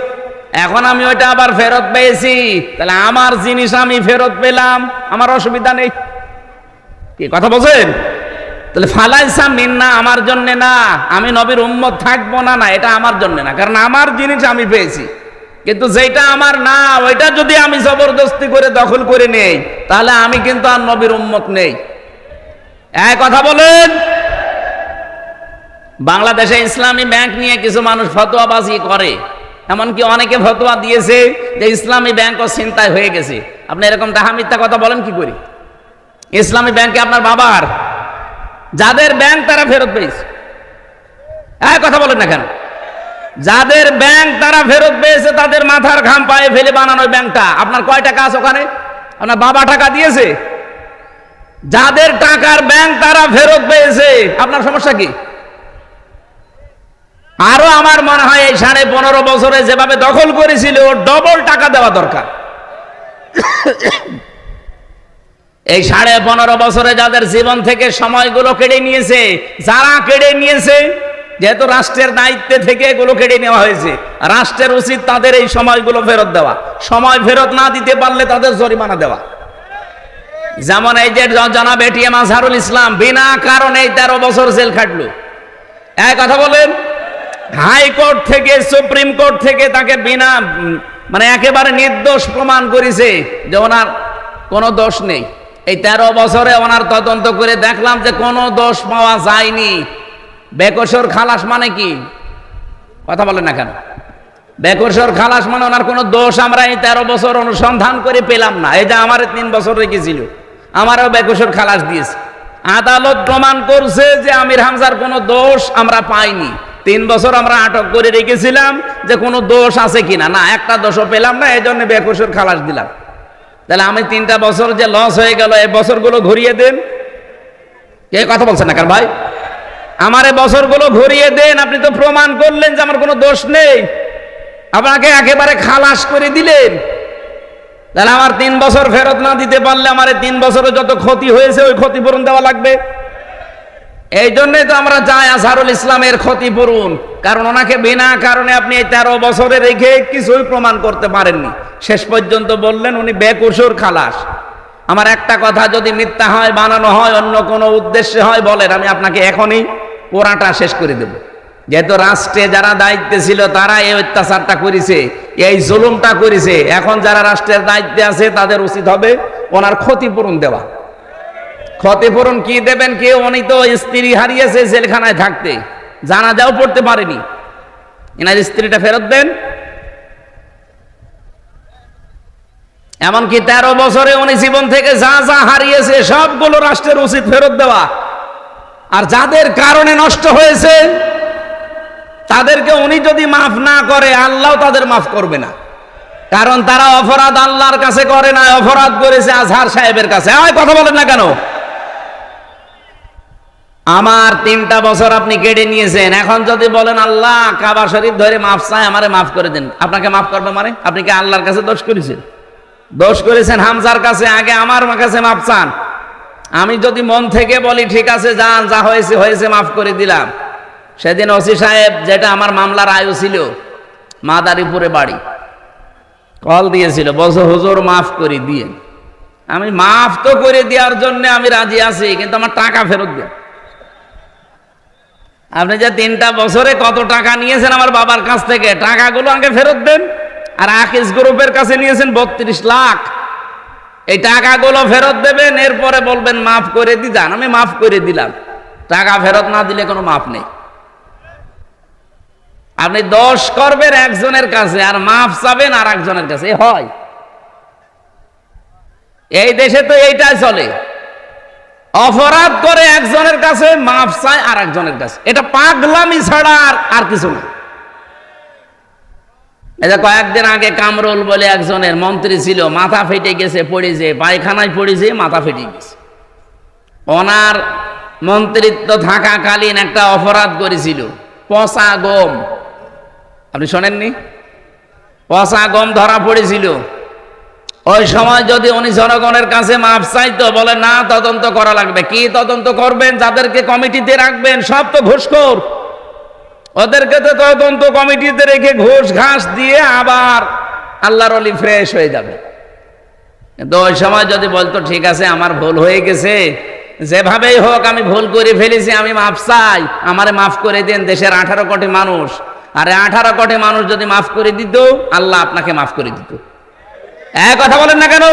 এখন আমি ওইটা আবার ফেরত পেয়েছি, তাহলে আমার জিনিস আমি ফেরত পেলাম, আমার অসুবিধা নেই। কি কথা বলছেন? তাহলে ফালাইসা মিন্না আমার জন্য না, আমি নবীর উম্মত থাকবো না, না, এটা আমার জন্য না, কারণ আমার জিনিস আমি পেয়েছি। কিন্তু যেটা আমার না, ওইটা যদি আমি জবরদস্তি করে দখল করে নেই, তাহলে আমি কিন্তু আর নবীর উম্মত নেই। এক কথা বলেন। বাংলাদেশে ইসলামী ব্যাংক নিয়ে কিছু মানুষ ফতোয়াবাজি করে, এমনকি অনেকে ফতোয়া দিয়েছে যে ইসলামী ব্যাংকও ছিনতাই হয়ে গেছে। আপনি এরকম ডাহা মিথ্যা কথা বলেন কি করি? ইসলামী ব্যাংকে আপনার বাবার, যাদের ব্যাংক তারা ফেরত পেয়েছে। এক কথা বলেন না কেন? যাদের ব্যাংক তারা ফেরত পেয়েছে, তাদের মাথার ঘাম পায়ে ফেলে বানানো ব্যাংকটা। আপনার কয় টাকা আছে ওখানে? আপনার বাবা টাকা দিয়েছে? যাদের টাকার ব্যাংক তারা ফেরত পেয়েছে, আপনার সমস্যা কি? আরো আমার মনে হয় এই 15.5 বছরে যেভাবে দখল করেছিল, ডবল টাকা দেওয়া দরকার। এই 15.5 বছরে যাদের জীবন থেকে সময়গুলো কেড়ে নিয়েছে, যারা কেড়ে নিয়েছে, যেহেতু রাষ্ট্রের দায়িত্বে থেকে এগুলো কেড়ে নেওয়া হয়েছে, রাষ্ট্রের উচিত তাদের এই সময়গুলো ফেরত দেওয়া। সময় ফেরত না দিতে পারলে তাদের জরিমানা দেওয়া। যেমন এই যে জনাব এটিএম আজহারুল ইসলাম বিনা কারণে 13 বছর জেল খাটলো। এক কথা বলেন। হাইকোর্ট থেকে, সুপ্রিম কোর্ট থেকে তাকে বিনা একেবারে নির্দোষ প্রমাণ করেছে যে ওনার কোনো দোষ নেই। এই 13 বছরে ওনার তদন্ত করে দেখলাম যে কোনো দোষ পাওয়া যায়নি। বেকসুর খালাস মানে কি? কথা বলেন না কেন? বেকসুর খালাস মানে ওনার কোনো দোষ আমরা এই 13 বছর অনুসন্ধান করে পেলাম না। এই যে আমার 3 বছর রেখেছিল, আমারও বেকসুর খালাস দিয়েছে। আদালত প্রমাণ করছে যে আমির হামজার কোনো দোষ আমরা পাইনি। 3 বছর আমরা আটক করে রেখেছিলাম যে কোনো দোষ আছে কিনা, না, একটা দোষও পেলাম না, এই জন্য বেকসুর খালাস দিলাম। তাহলে আমি 3টা বছর যে লস হয়ে গেল, এই বছরগুলো ঘুরিয়ে দেন। কে কথা বলছেন না কার ভাই? আমার এই বছরগুলো ঘুরিয়ে দেন। আপনি তো প্রমাণ করলেন যে আমার কোনো দোষ নেই, আপনাকে একেবারে খালাস করে দিলেন। তাহলে আমার 3 বছর ফেরত না দিতে পারলে আমার 3 বছরে যত ক্ষতি হয়েছে ওই ক্ষতিপূরণ দেওয়া লাগবে। এই জন্যই তো আমরা চাই আজহারুল ইসলামের ক্ষতিপূরণ, কারণ ওনাকে বিনা কারণে আপনি এই 13 বছরে রেখে কিছুই প্রমাণ করতে পারেননি। শেষ পর্যন্ত বললেন উনি বেকসুর খালাস। আমার একটা কথা যদি মিথ্যা হয়, বানানো হয়, অন্য কোনো উদ্দেশ্যে হয়, বলেন, আমি আপনাকে এখনই পোড়াটা শেষ করে দেব। যেহেতু রাষ্ট্রে যারা দায়িত্বে ছিল তারা এই অত্যাচারটা করেছে, এই জুলুমটা করেছে, এখন যারা রাষ্ট্রের দায়িত্বে আছে তাদের উচিত হবে ওনার ক্ষতিপূরণ দেওয়া। ক্ষতিপূরণ কি দেবেন? কেউ, উনি তো স্ত্রী হারিয়েছে জেলখানায় থাকতে, জানাজাও পড়তে পারেনি, এনার স্ত্রীটা ফেরত দেন। এমনকি 13 বছরে উনি জীবন থেকে যা যা হারিয়েছে সবগুলো রাষ্ট্রের উচিত ফেরত দেওয়া। আর যাদের কারণে নষ্ট হয়েছে তাদেরকে উনি যদি মাফ না করে, আল্লাহ তাদের মাফ করবে না। কারণ তারা অপরাধ আল্লাহর কাছে করে না, অপরাধ করেছে আজহার সাহেবের কাছে। কথা বলেন না কেন? আমার 3টা বছর আপনি কেড়ে নিয়েছেন, এখন যদি বলেন আল্লাহ কাবা শরীফ ধরে মাফ চাই, আমারে মাফ করে দেন, আপনাকে মাফ করবে? মানে আপনি কি আল্লাহর কাছে দোষ করেছেন? দোষ করেছেন হামজার কাছে, আগে আমার কাছে মাফ চান। আমি যদি মন থেকে বলি ঠিক আছে যান, যা হয়েছে হয়েছে, মাফ করে দিলাম। সেদিন ওসি সাহেব, যেটা আমার মামলার আয়ু ছিল, মাদারীপুরে বাড়ি, কল দিয়েছিল, বলছে হুজুর মাফ করে দিয়ে। আমি মাফ তো করে দেওয়ার জন্য আমি রাজি আছি, কিন্তু আমার টাকা ফেরত দেন। আপনি যে 3টা বছরে কত টাকা নিয়েছেন আমার বাবার কাছ থেকে, টাকাগুলো আগে ফেরত দেন। আর আকিস গ্রুপের কাছে নিয়েছেন 32 লাখ, এই টাকাগুলো ফেরত দেবেন, এরপরে বলবেন মাফ করে দিন। আমি মাফ করে দিলাম, টাকা ফেরত না দিলে কোনো মাফ নেই। আপনি দোষ করবেন একজনের কাছে আর মাফ চাবেন আর একজনের কাছে, হয়? এই দেশে তো এইটাই চলে, অপরাধ করে একজনের কাছে, মাফ চায় আর একজনের কাছে। এটা পাগলামি ছাড়া আর কিছু না। এই যে কয়েকদিন আগে কামরুল বলে একজনের মন্ত্রী ছিল, মাথা ফেটে গেছে, পড়েছে, পায়খানায় পড়েছে, মাথা ফেটে গেছে। ওনার মন্ত্রিত্ব থাকাকালীন একটা অপরাধ করেছিল, পচা গম। আপনি শোনেননি? পচা গম ধরা পড়েছিল। ওই সময় যদি উনি জনগণের কাছে মাফ চাইতো, বলে না তদন্ত করা লাগবে। কি তদন্ত করবেন? যাদেরকে কমিটিতে রাখবেন সব তো ঘুষখোর, ওদেরকে তো তদন্ত কমিটিতে রেখে ঘুষ ঘাস দিয়ে আবার আল্লাহর ওলি ফ্রেশ হয়ে যাবে। কিন্তু ওই সময় যদি বলতো ঠিক আছে আমার ভুল হয়ে গেছে, যেভাবেই হোক আমি ভুল করে ফেলেছি, আমি মাফ চাই, আমারে মাফ করে দেন, দেশের 18 কোটি মানুষ, আরে 18 কোটি মানুষ যদি মাফ করে দিত, আল্লাহ আপনাকে মাফ করে দিত। এক কথা বলেন না কেন?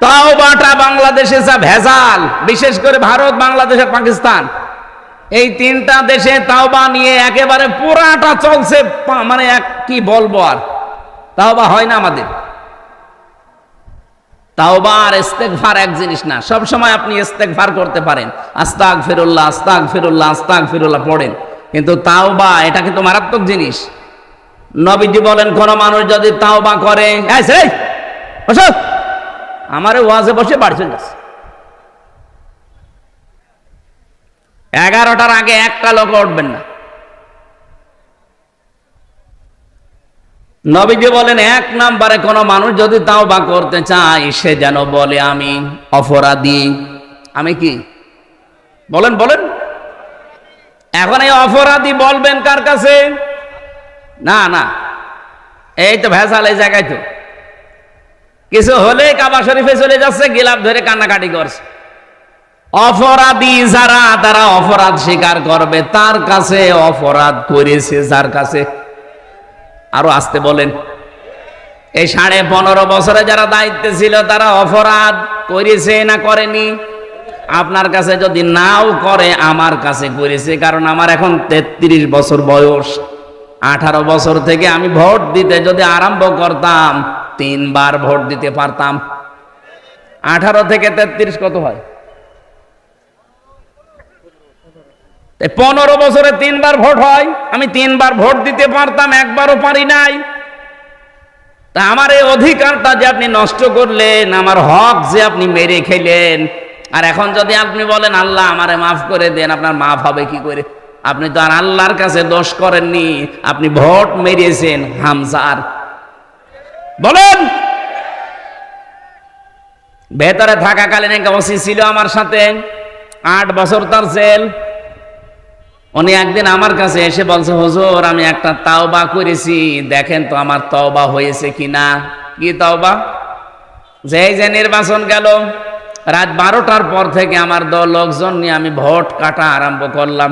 তাওবাটা বাংলাদেশে যা ভেজাল, বিশেষ করে ভারত, বাংলাদেশ আর পাকিস্তান, এই 3টা দেশে তাওবা নিয়ে একেবারে পুরাটা চলছে। মানে কি বলবো, আর তাওবা হয় না আমাদের। তাওবা আর ইস্তেগফার এক জিনিস না। সব সময় আপনি ইস্তেগফার করতে পারেন, আস্তাগফিরুল্লাহ আস্তাগফিরুল্লাহ আস্তাগফিরুল্লাহ পড়েন, কিন্তু তাওবা এটা কিন্তু মারাত্মক জিনিস। নবীজি বলেন কোন মানুষ যদি তাওবা করে, আমারে ওয়াজে বসে বাড়ি চলে যাচ্ছে, 11টার আগে একটা লোক উঠবেন না। নবীজি বলেন 1 নম্বরে কোন মানুষ যদি তাওবা করতে চায়, সে যেন বলে আমি অপরাধী। আমি কি বলেন? এখন এই অপরাধী বলবেন কার কাছে? না না, এই তো ভেজাল এই জায়গায়। তো কিছু হলে কাবা শরীফে চলে যাচ্ছে, গিলাপ ধরে কান্নাকাটি করছে। অপরাধী যারা, তারা অপরাধ স্বীকার করবে, তার কাছে অপরাধ করেছে যার কাছে। আরো আসতে বলেন। এই 15.5 বছরে যারা দায়িত্বে ছিল তারা অপরাধ করেছে না করেনি? আপনার কাছে যদি নাও করে, আমার কাছে করেছে। কারণ আমার এখন 33 বছর বয়স। 18 বছর থেকে আমি ভোট দিতে যদি আরম্ভ করতাম, 3 বার ভোট দিতে পারতাম। 18 থেকে 33 কত হয়? 15 বছরে 3 বার ভোট হয়। আমি 3 বার ভোট দিতে পারতাম, একবারও পারি নাই। তা আমার এই অধিকারটা যে আপনি নষ্ট করলেন, আমার হক যে আপনি মেরে খেলেন, আর এখন যদি আপনি বলেন আল্লাহ আমারে মাফ করে দেন, আপনার মাফ হবে কি করে? আপনি তো আর আল্লাহর কাছে দোষ করেননি, আপনি ভোট মেরেছেন হামজার। বলেন। ভেতরে থাকাকালীন এক ওসি ছিল আমার সাথে, 8 বছর তার জেল। উনি একদিন আমার কাছে এসে বলছে, হুজুর আমি একটা তাওবা করেছি, দেখেন তো আমার তওবা হয়েছে কিনা। কি তওবা? যে নির্বাচন গেল, রাত 12টার পর থেকে আমার দল লোকজন নিয়ে আমি ভোট কাটা আরম্ভ করলাম।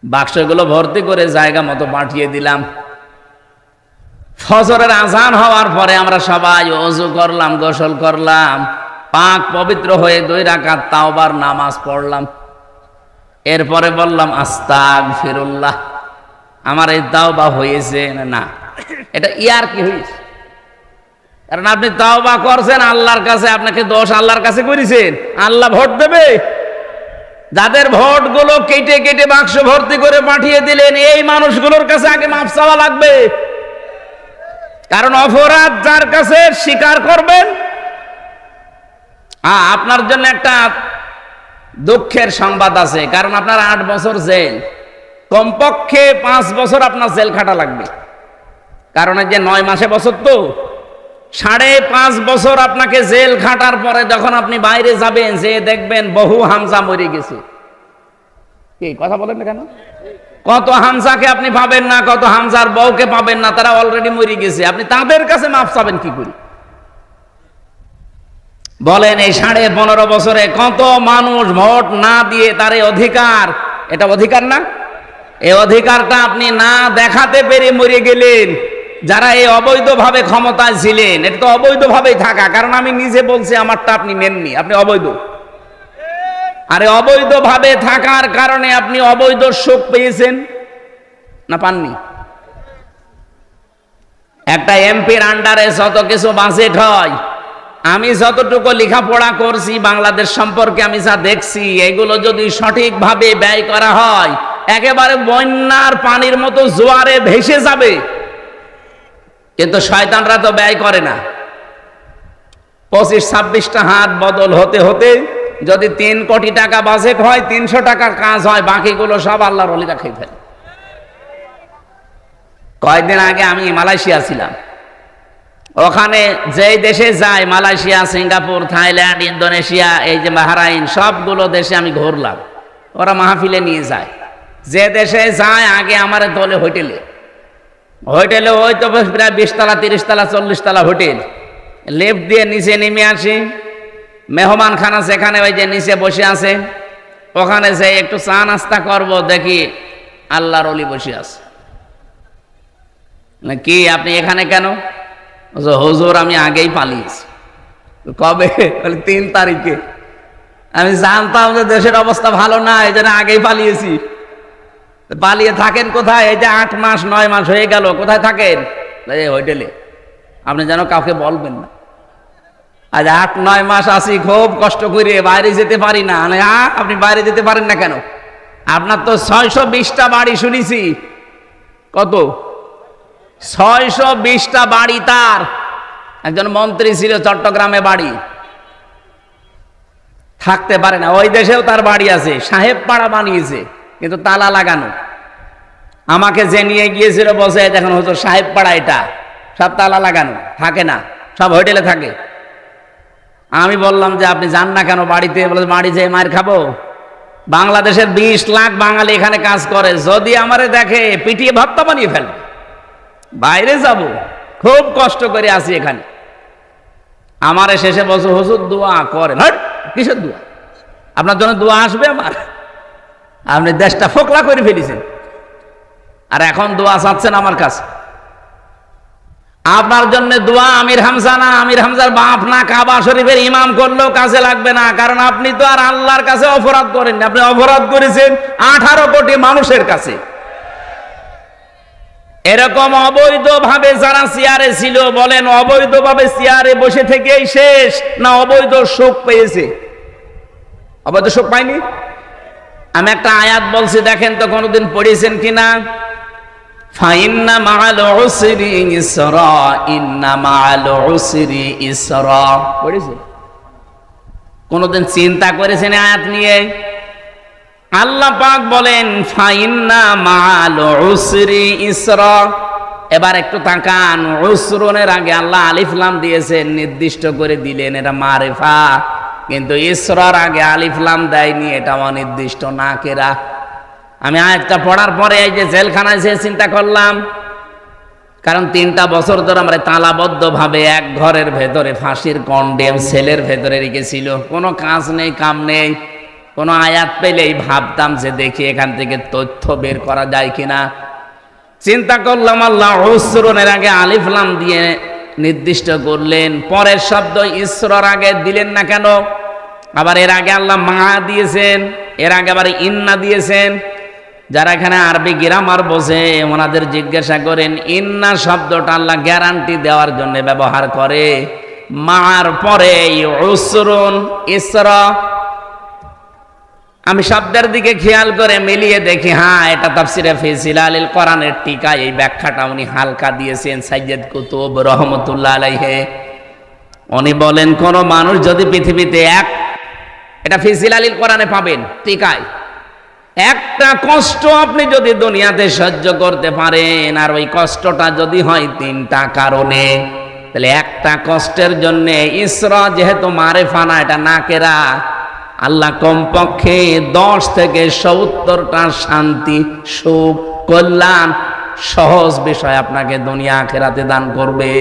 বাক্সগুলো ভর্তি করে জায়গা মতো পাঠিয়ে দিলাম। ফজরের আজান হওয়ার পরে আমরা সবাই ওযু করলাম, গোসল করলাম, পাক পবিত্র হয়ে 2 রাকাত তাওবার নামাজ পড়লাম। এরপরে বললাম আস্তাগফিরুল্লাহ, আমার এই তাওবা হয়েছে না, এটা ইয়ার কি হয়েছে? কারণ আপনি তাওবা করছেন আল্লাহর কাছে, আপনাকে দোষ আল্লাহর কাছে করেছেন, আল্লাহ ভোট দেবে? যাদের ভোটগুলো কেটে কেটে বাক্স ভর্তি করে পাঠিয়ে দিলেন, এই মানুষগুলোর কাছে আগে মাফ চাওয়া লাগবে। কারণ অপরাধ যার কাছে স্বীকার করবেন। আপনার জন্য একটা দুঃখের সংবাদ আছে, কারণ আপনার 8 বছর জেল, কমপক্ষে 5 বছর আপনার জেল খাটা লাগবে। কারণ এই যে 9 মাসে বছর, তো 5.5 বছর আপনাকে জেল খাটার পরে যখন আপনি বাইরে যাবেন, যে দেখবেন বহু হামজা মরে গেছে। কি কথা বলেন না কেন? কত হামজাকে আপনি পাবেন না, কত হামজার বউকে পাবেন না, তারা অলরেডি মরে গেছে। আপনি তাদের কাছে মাফ চাবেন কি করে? বলেন, এই 15.5 বছরে কত মানুষ ভোট না দিয়ে তার এই অধিকার, এটা অধিকার না? এই অধিকারটা আপনি না দেখাতে পেরে মরে গেলেন। যারা এই অবৈধভাবে ক্ষমতায় ছিলেন, এটা তো অবৈধভাবেই থাকা, কারণ আমি নিজে বলছি আমারটা আপনি নেননি, আপনি অবৈধ। আরে অবৈধভাবে থাকার কারণে আপনি অবৈধ সুখ পেয়েছেন না পাননি? একটা এমপির আন্ডারে যত কিছু বাজেট হয়, আমি যতটুকু লেখাপড়া করছি বাংলাদেশ সম্পর্কে আমি যা দেখছি, এগুলো যদি সঠিকভাবে ব্যয় করা হয়, একেবারে বন্যার পানির মতো জোয়ারে ভেসে যাবে। কিন্তু শয়তানরা তো ব্যয় করে না। 25-26টা হাত বদল হতে হতে যদি 3 কোটি টাকা বাজেট হয়, 300 টাকার কাজ হয়, বাকিগুলো সব আল্লাহর ওলিরা খেয়ে ফেলে। কয়েকদিন আগে আমি মালয়েশিয়া ছিলাম। ওখানে যেই দেশে যাই, মালয়েশিয়া, সিঙ্গাপুর, থাইল্যান্ড, ইন্দোনেশিয়া, এই যে বাহরাইন, সবগুলো দেশে আমি ঘুরলাম। ওরা মাহফিলে নিয়ে যায়। যে দেশে যায় আগে আমার দলে হোটেলে ওই তো প্রায় 20 তলা, 30 তলা, 40 তলা হোটেল। লিফট দিয়ে নিচে নেমে আসি, মেহমান খানা সেখানে ওই যে নিচে বসে আছে, ওখানে যে একটু চা নাস্তা করবো, দেখি আল্লাহর ওলি বসে আছে। কি আপনি এখানে কেন? হুজুর আমি আগেই পালিয়েছি। কবে? 3 তারিখে। আমি জানতাম যে দেশের অবস্থা ভালো না, এই জন্য আগেই পালিয়েছি। পালিয়ে থাকেন কোথায়? এই যে 8 মাস 9 মাস হয়ে গেল, কোথায় থাকেন? এই হোটেলে। আপনি যেন কাউকে বলবেন না। আজ 8-9 মাস আছি খুব কষ্ট করে, বাইরে যেতে পারি না। আপনি বাইরে যেতে পারেন না কেন? আপনার তো 620টা বাড়ি শুনেছি। কত? 620টা বাড়ি। তার একজন মন্ত্রী ছিল, চট্টগ্রামে বাড়ি, থাকতে পারে না। ওই দেশেও তার বাড়ি আছে, সাহেব পাড়া বানিয়েছে, কিন্তু তালা লাগানো। আমাকে যে নিয়ে গিয়েছিল বসে, দেখুন হুজুর সাহেব পাড়া, এটা সব তালা লাগানো, থাকে না, সব হোটেলে থাকে। আমি বললাম যে আপনি যান না কেন বাড়িতে? বলে বাড়ি যেয়ে মার খাবো। বাংলাদেশের 20 লাখ বাঙালি এখানে কাজ করে, যদি আমারে দেখে পিটিয়ে ভর্তা বানিয়ে ফেলবে। বাইরে যাব, খুব কষ্ট করে আসি এখানে। আমারে শেষে বলছে হুজুর দোয়া করেন। কিসের দোয়া? আপনার জন্য দোয়া আসবে আমার? আপনি দেশটা ফোকলা করে ফেলেছেন, আর এখন দোয়া চাচ্ছেন আমার কাছে। আপনার জন্য দোয়া আমির হামজা না, আমির হামজার বাপ না, কাবা শরীফের ইমাম করলেও কাজে লাগবে না। কারণ আপনি তো আর আল্লাহর কাছে অপরাধ করেননি, আপনি অপরাধ করেছেন 18 কোটি মানুষের কাছে। এরকম অবৈধভাবে যারা চেয়ারে ছিল, বলেন অবৈধভাবে চেয়ারে বসে থেকেই শেষ, না অবৈধ সুখ পেয়েছে? অবৈধ সুখ পাইনি। আমি একটা আয়াত বলছি, দেখেন তো কোনোদিন পড়েছেন কিনা? ফাইন্না মাআল উসরি ইসরা, ইন্না মাআল উসরি ইসরা। পড়েছে? কোনোদিন চিন্তা করেছেন আয়াত নিয়ে? আল্লাহ পাক বলেন ফাইন্না মাআল উসরি ইসরা। এবার একটু তাকান, উসরনের আগে আল্লাহ আলিফ লাম দিয়েছেন, নির্দিষ্ট করে দিলেন, এটা মারিফা। কিন্তু ইসরার আগে আলিফ লাম দেয়নি, এটা অনির্দিষ্ট নাকেরা। আমি আয়াতটা পড়ার পরে এই যে জেলখানায় যে চিন্তা করলাম, কারণ 3টা বছর ধরে আমরা তালাবদ্ধ ভাবে এক ঘরের ভেতরে ফাঁসির কন্ডেম সেলের ভেতরে রেখেছিল। কোনো কাজ নেই, কাম নেই। কোনো আয়াত পেলেই ভাবতাম যে দেখি এখান থেকে তথ্য বের করা যায় কিনা। চিন্তা করলাম আল্লাহ উসরুনের আগে আলিফ লাম দিয়ে নির্দিষ্ট করলেন, পরের শব্দ ইসরর আগে দিলেন না কেন? আবার এর আগে আল্লাহ মা দিয়েছেন, এর আগে আবার ইন্না দিয়েছেন। যারা এখানে আরবি গ্রামার বোঝে ওনাদের জিজ্ঞাসা করেন, ইন্না শব্দটা আল্লাহ গ্যারান্টি দেওয়ার জন্য ব্যবহার করে, মার পরে উসরুন ইসরা। আমি শব্দের দিকে খেয়াল করে মিলিয়ে দেখি, হ্যাঁ এটা তাফসিরে ফি জিলালিল কোরআনের টিকা, এই ব্যাখ্যাটা উনি হালকা দিয়েছেন সাইয়্যিদ কুতুব রহমাতুল্লাহ আলাইহি। উনি বলেন কোন মানুষ যদি পৃথিবীতে এটা ফি জিলালিল কোরআনে পাবেন টিকায়, একটা কষ্ট আপনি যদি দুনিয়াতে সহ্য করতে পারেন, আর ওই কষ্টটা যদি হয় 3টা কারণে, তাহলে একটা কষ্টের জন্য ইসরা যেহেতু মারেফা না, এটা নাকেরা, আল্লাহ কমপক্ষে 10 থেকে 70টা শান্তি, সুখ, কল্যাণ, সহজ বিষয় আপনাকে দুনিয়া আখিরাতে দান করবে।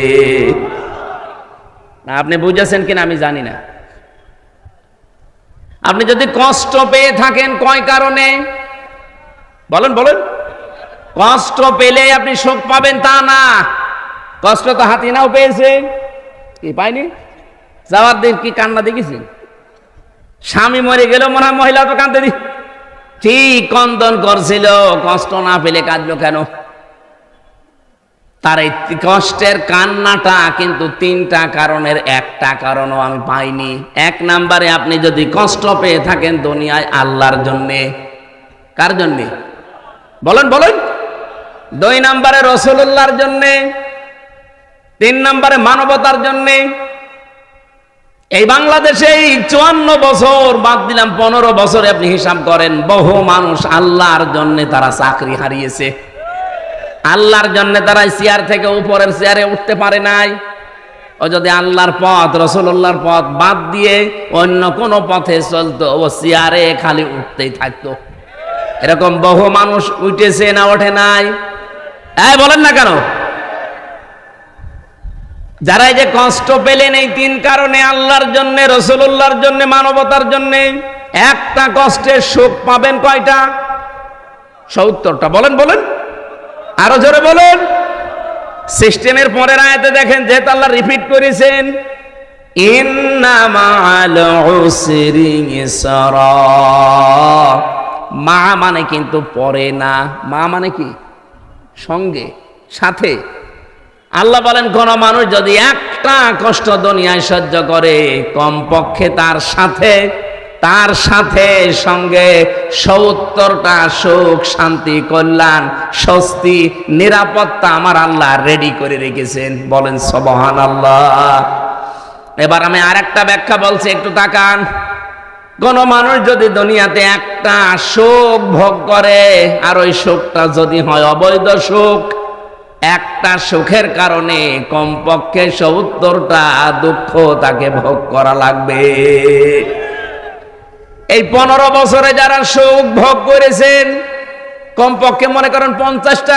আপনি বুঝেছেন কিনা আমি জানি না। আপনি যদি কষ্ট পেয়ে থাকেন কয় কারণে বলেন বলেন? কষ্ট পেলে আপনি সুখ পাবেন তা না। কষ্ট তো হাতিনাও পেয়েছে, কি পাইনি? যাওয়ার দিন কি কান্না দেখেছেন? স্বামী মরে গেল, মনে হয় মহিলা তো কাঁদতে দি, ঠিক কন্দন করছিল, কষ্ট না পেলে কাঁদলো কেন? তার এই কষ্টের কান্নাটা কিন্তু 3টা কারণের একটা কারণও আমি পাইনি। 1 নম্বরে আপনি যদি কষ্ট পেয়ে থাকেন দুনিয়ায় আল্লাহর জন্যে, কার জন্যে বলেন বলেন? 2 নম্বরে রাসূলুল্লাহর জন্যে, 3 নম্বরে মানবতার জন্যে। এই বাংলাদেশে 54 বছর বাদ দিলাম, 15 বছরে আপনি হিসাব করেন, বহু মানুষ আল্লাহর জন্যে তারা চাকরি হারিয়েছে, আল্লাহর জন্য তারা চেয়ার থেকে উপরের চেয়ারে উঠতে পারে নাই। ও যদি আল্লাহর পথ রাসূলুল্লাহর পথ বাদ দিয়ে অন্য কোন পথে চলতো, ও চেয়ারে খালি উঠতেই থাকতো। এরকম বহু মানুষ উঠেছে না ওঠে নাই? বলেন না কেন? যারা এই যে কষ্ট পেলেন এই 3 কারণে, আল্লাহর জন্য, রাসূলুল্লাহর জন্য, মানবতার জন্য, একটা কষ্টের সুখ পাবেন কয়টা? 70টা। বলেন বলেন, আরো জোরে বলুন। সিস্টেমের পরের আয়াতে দেখেন, যেহেতু আল্লাহ রিপিট করেছেন, ইন্না মাআল উসরি ইসরা। মা মানে কিন্তু পরে না, মা মানে কি? সঙ্গে, সাথে। আল্লাহ বলেন কোন মানুষ যদি একটা কষ্ট দুনিয়ায় সহ্য করে, কমপক্ষে তার সাথে সঙ্গে 70টা সুখ, শান্তি, কল্যাণ, স্বস্তি, নিরাপত্তা আমার আল্লাহ রেডি করে রেখেছেন। বলেন সুবহানাল্লাহ। এবার আমি আরেকটা ব্যাখ্যা বলছি, একটু তাকান। কোন মানুষ যদি দুনিয়াতে একটা সুখ ভোগ করে, আর ওই সুখটা যদি হয় অবৈধ সুখ, একটা সুখের কারণে কমপক্ষে 70টা দুঃখ তাকে ভোগ করা লাগবে। এই 15 বছরে যারা সুখ ভোগ করেছেন, কমপক্ষে মনে করেন 50টা।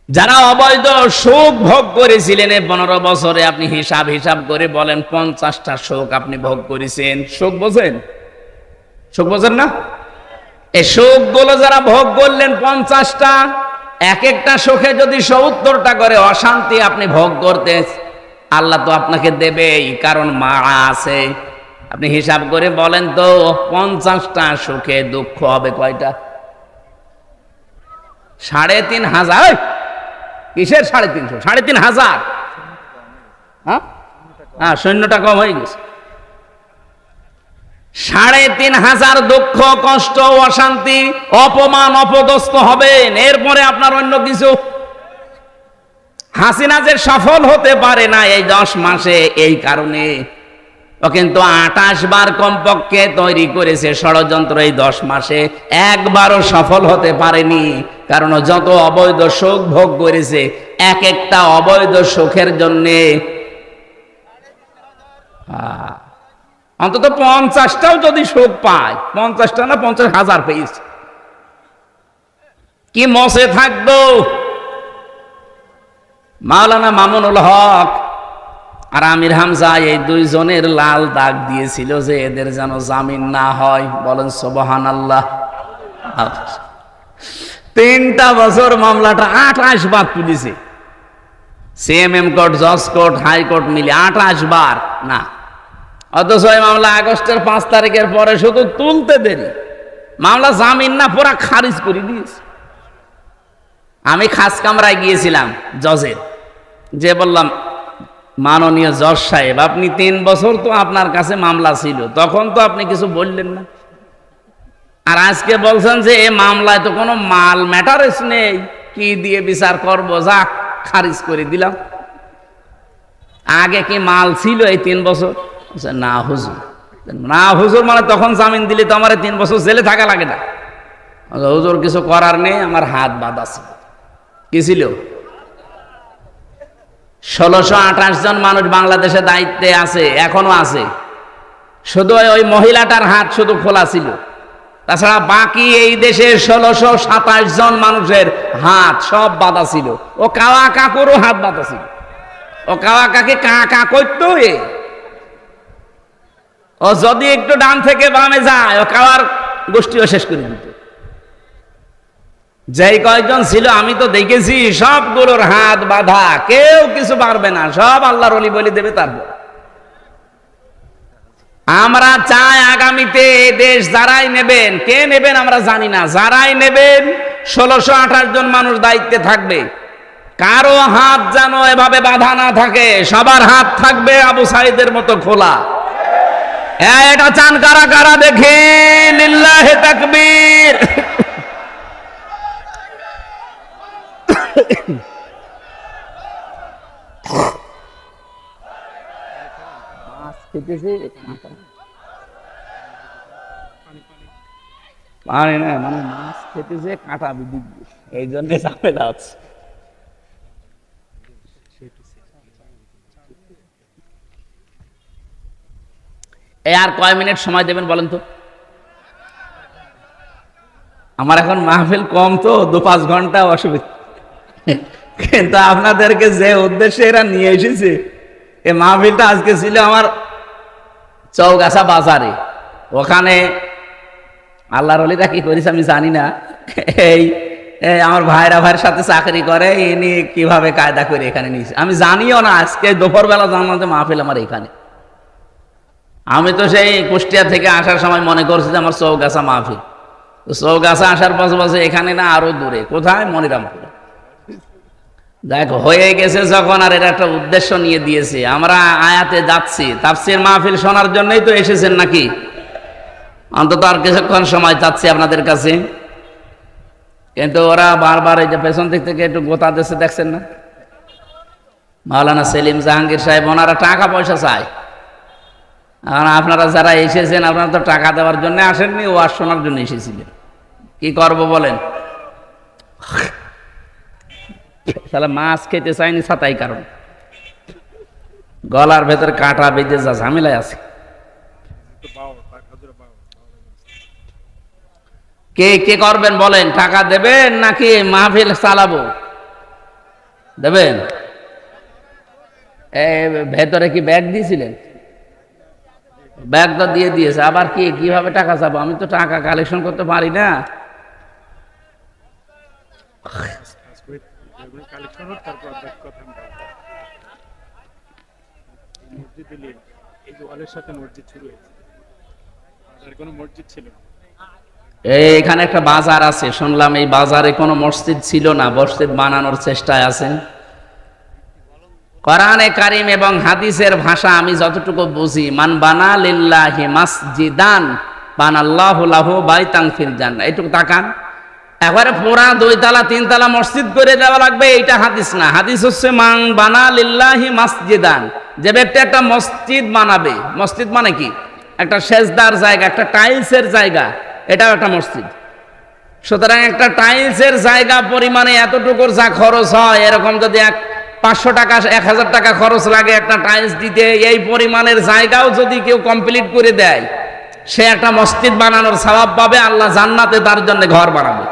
যারা অবৈধ সুখ ভোগ করেছিলেন এই 15 বছরে, আপনি হিসাব করে বলেন 50টা সুখ আপনি ভোগ করেছেন। সুখ বোঝেন? সুখ বোঝেন না? এই সুখগুলো যারা ভোগ করলেন 50টা, এক একটা সুখে যদি 70টা করে অশান্তি আপনি ভোগ করতে, আল্লাহ তো আপনাকে দেবেই, কারণ মা আছে। আপনি হিসাব করে বলেন তো 50টা সুখে দুঃখ হবে কয়টা? 3500। কিসের 350? 3500। হ্যাঁ, সৈন্যটা কম হয়ে গেছে। 3500 দুঃখ, কষ্ট, অশান্তি, অপমান, অপদস্থ হবেন। এরপরে আপনার অন্য কিছু। হাসিনা যে সফল হতে পারে না এই 10 মাসে, এই কারণে ও কিন্তু 28 বার কমপক্ষে তৈরি করেছে ষড়যন্ত্র। এই 10 মাসে একবারও সফল হতে পারেনি, কারণ যত অবৈধ সুখ ভোগ করেছে, এক একটা অবৈধ সুখের জন্যে অন্তত 50টাও যদি সুখ পায়, 50টা না 50,000 পেয়েছে, কি মসে থাকবো। মাওলানা মামুনুল হক আর আমির হামজা এই দুইজনের লাল দাগ দিয়েছিল যে এদের যেন জামিন না হয়। বলেন সুবহানাল্লাহ। 3টা বছর মামলাটা 28 বার তুলেছে, সিএমএম কোর্ট, জজ কোর্ট, হাইকোর্ট মিলে 28 বার না। অথচ এই মামলা আগস্টের 5 তারিখের পরে শুধু তুলতে দেরি, মামলা জামিন না পুরা খারিজ করে দিয়েছে। আমি খাস কামরায় গিয়েছিলাম জজের, যে বললাম মাননীয় জজ সাহেব, আপনি 3 বছর তো আপনার কাছে মামলা ছিল, তখন তো আপনি কিছু বললেন না, আর আজকে বলছেন যে এই মামলায় তো কোনো মাল ম্যাটারেস নেই, কি দিয়ে বিচার করবো, যা খারিজ করে দিলাম। আগে কি মাল ছিল এই 3 বছর? না হুজুর। না হুজুর মানে তখন জামিন দিলে তো আমার 3 বছর জেলে থাকা লাগে না। হুজুর কিছু করার নেই, আমার হাত বাঁধা ছিল। কি ছিল? 1628 জন মানুষ বাংলাদেশে দায়িত্বে আছে, এখনো আছে, শুধু ওই মহিলাটার হাত শুধু খোলা ছিল, তাছাড়া বাকি এই দেশের 1627 জন মানুষের হাত সব বাঁধা ছিল। ও কাওয়া কাকুরও হাত বাঁধা ছিল, ও কাওয়া কাকে কা করতো, ও যদি একটু ডান থেকে বামে যায় ও কাওয়ার গোষ্ঠীও শেষ করে দিত। যেই কয়েকজন ছিল আমি তো দেখেছি সবগুলোর হাত বাঁধা, কেউ কিছু পারবে না, সব আল্লাহর ওলি বলে দেবে। তারপর আমরা চাই আগামীতে এই দেশ যারাই নেবেন, কে নেবেন আমরা জানি না, যারাই নেবেন 1628 জন মানুষ দায়িত্বে থাকবে, কারো হাত যেন এভাবে বাঁধা না থাকে, সবার হাত থাকবে আবু সাইদের মতো খোলা। এটা চান কারা কারা দেখে? লিল্লাহে তাকবীর। পানি না, মানে মাছ খেতেছে কাঁটা বিধি, এই জন্য ঝামেলা হচ্ছে। এই আর কয় মিনিট সময় দেবেন বলেন তো? আমার এখন মাহফিল কম তো, 2-5 ঘন্টা অসুবিধা, কিন্তু আপনাদেরকে যে উদ্দেশ্যে এরা নিয়ে এসেছে, এই মাহফিলটা আজকে ছিল আমার চৌগাছা বাজারে। ওখানে আল্লাহর ওলিরা কি করেছে আমি জানি না, এই আমার ভাইয়ের সাথে চাকরি করে, ইনি কিভাবে কায়দা করে এখানে নিয়েছে আমি জানিও না। আজকে দুপুরবেলা জানলাম যে মাহফিল আমার এখানে। আমি তো সেই কুষ্টিয়া থেকে আসার সময় মনে করছি যে আমার চৌগাছা মাহফিল, চৌগাছা আসার পাশাপাশি এখানে না আরো দূরে, কোথায়? মনিরামপুরে। দেখো হয়ে গেছে যখন, আর এটা একটা উদ্দেশ্য নিয়ে দিয়েছে। আমরা আয়াতে যাচ্ছি, তাফসীর মাহফিল শোনার জন্যই তো এসেছেন নাকি? অন্তত আর কিছুক্ষণ সময় চাচ্ছি আপনাদের কাছে, কিন্তু ওরা বারবার এই যে পেছন দিক থেকে একটু গোতা দিচ্ছে, দেখছেন না? মাওলানা সেলিম জাহাঙ্গীর সাহেব, ওনারা টাকা পয়সা চায়। আর আপনারা যারা এসেছেন, আপনারা তো টাকা দেওয়ার জন্য আসেননি, ওয়াজ শোনার জন্য এসেছিলেন। কি করব বলেন? তাহলে মাছ খেতে চাইনি ছাতাই কারণ, গলার ভেতর কাঁটা বেঁধে যা ঝামেলায় আছে। কে কে করবেন বলেন? টাকা দেবেন নাকি মাহফিল চালাবো? দেবেন? ভেতরে কি ব্যাগ দিয়েছিলেন? ব্যাগ তো দিয়ে দিয়েছে, আবার কি কিভাবে টাকা চাবো? আমি তো টাকা কালেকশন করতে পারি না। এখানে একটা বাজার আছে, শুনলাম এই বাজারে কোনো মসজিদ ছিল না, মসজিদ বানানোর চেষ্টায় আছে। কোরআনে কারীম এবং হাদিসের ভাষা আমি যতটুকু বুঝি, মান বানা লিল্লাহি মাসজিদান বানাল্লাহু লাহু বাইতান ফিল জান্নাহ। এইটুকু তাকান, একবারে পুরা 2 তলা 3 তলা মসজিদ করে দেওয়া লাগবে, এইটা হাদিস না। হাদিস হচ্ছে মান বানা লিল্লাহি মাসজিদান, যে ব্যক্তি একটা মসজিদ বানাবে। মসজিদ মানে কি? একটা সেজদার জায়গা, একটা টাইলসের জায়গা, এটাও একটা মসজিদ। সুতরাং একটা টাইলসের জায়গা পরিমাণে এতটুকুর যা খরচ হয়, এরকম যদি 500 টাকা 1000 টাকা খরচ লাগে একটা টাইলস দিতে, এই পরিমাণের জায়গাও যদি কেউ কমপ্লিট করে দেয়, সে একটা মসজিদ বানানোর সওয়াব পাবে, আল্লাহ জান্নাতে তার জন্য ঘর বানাবে।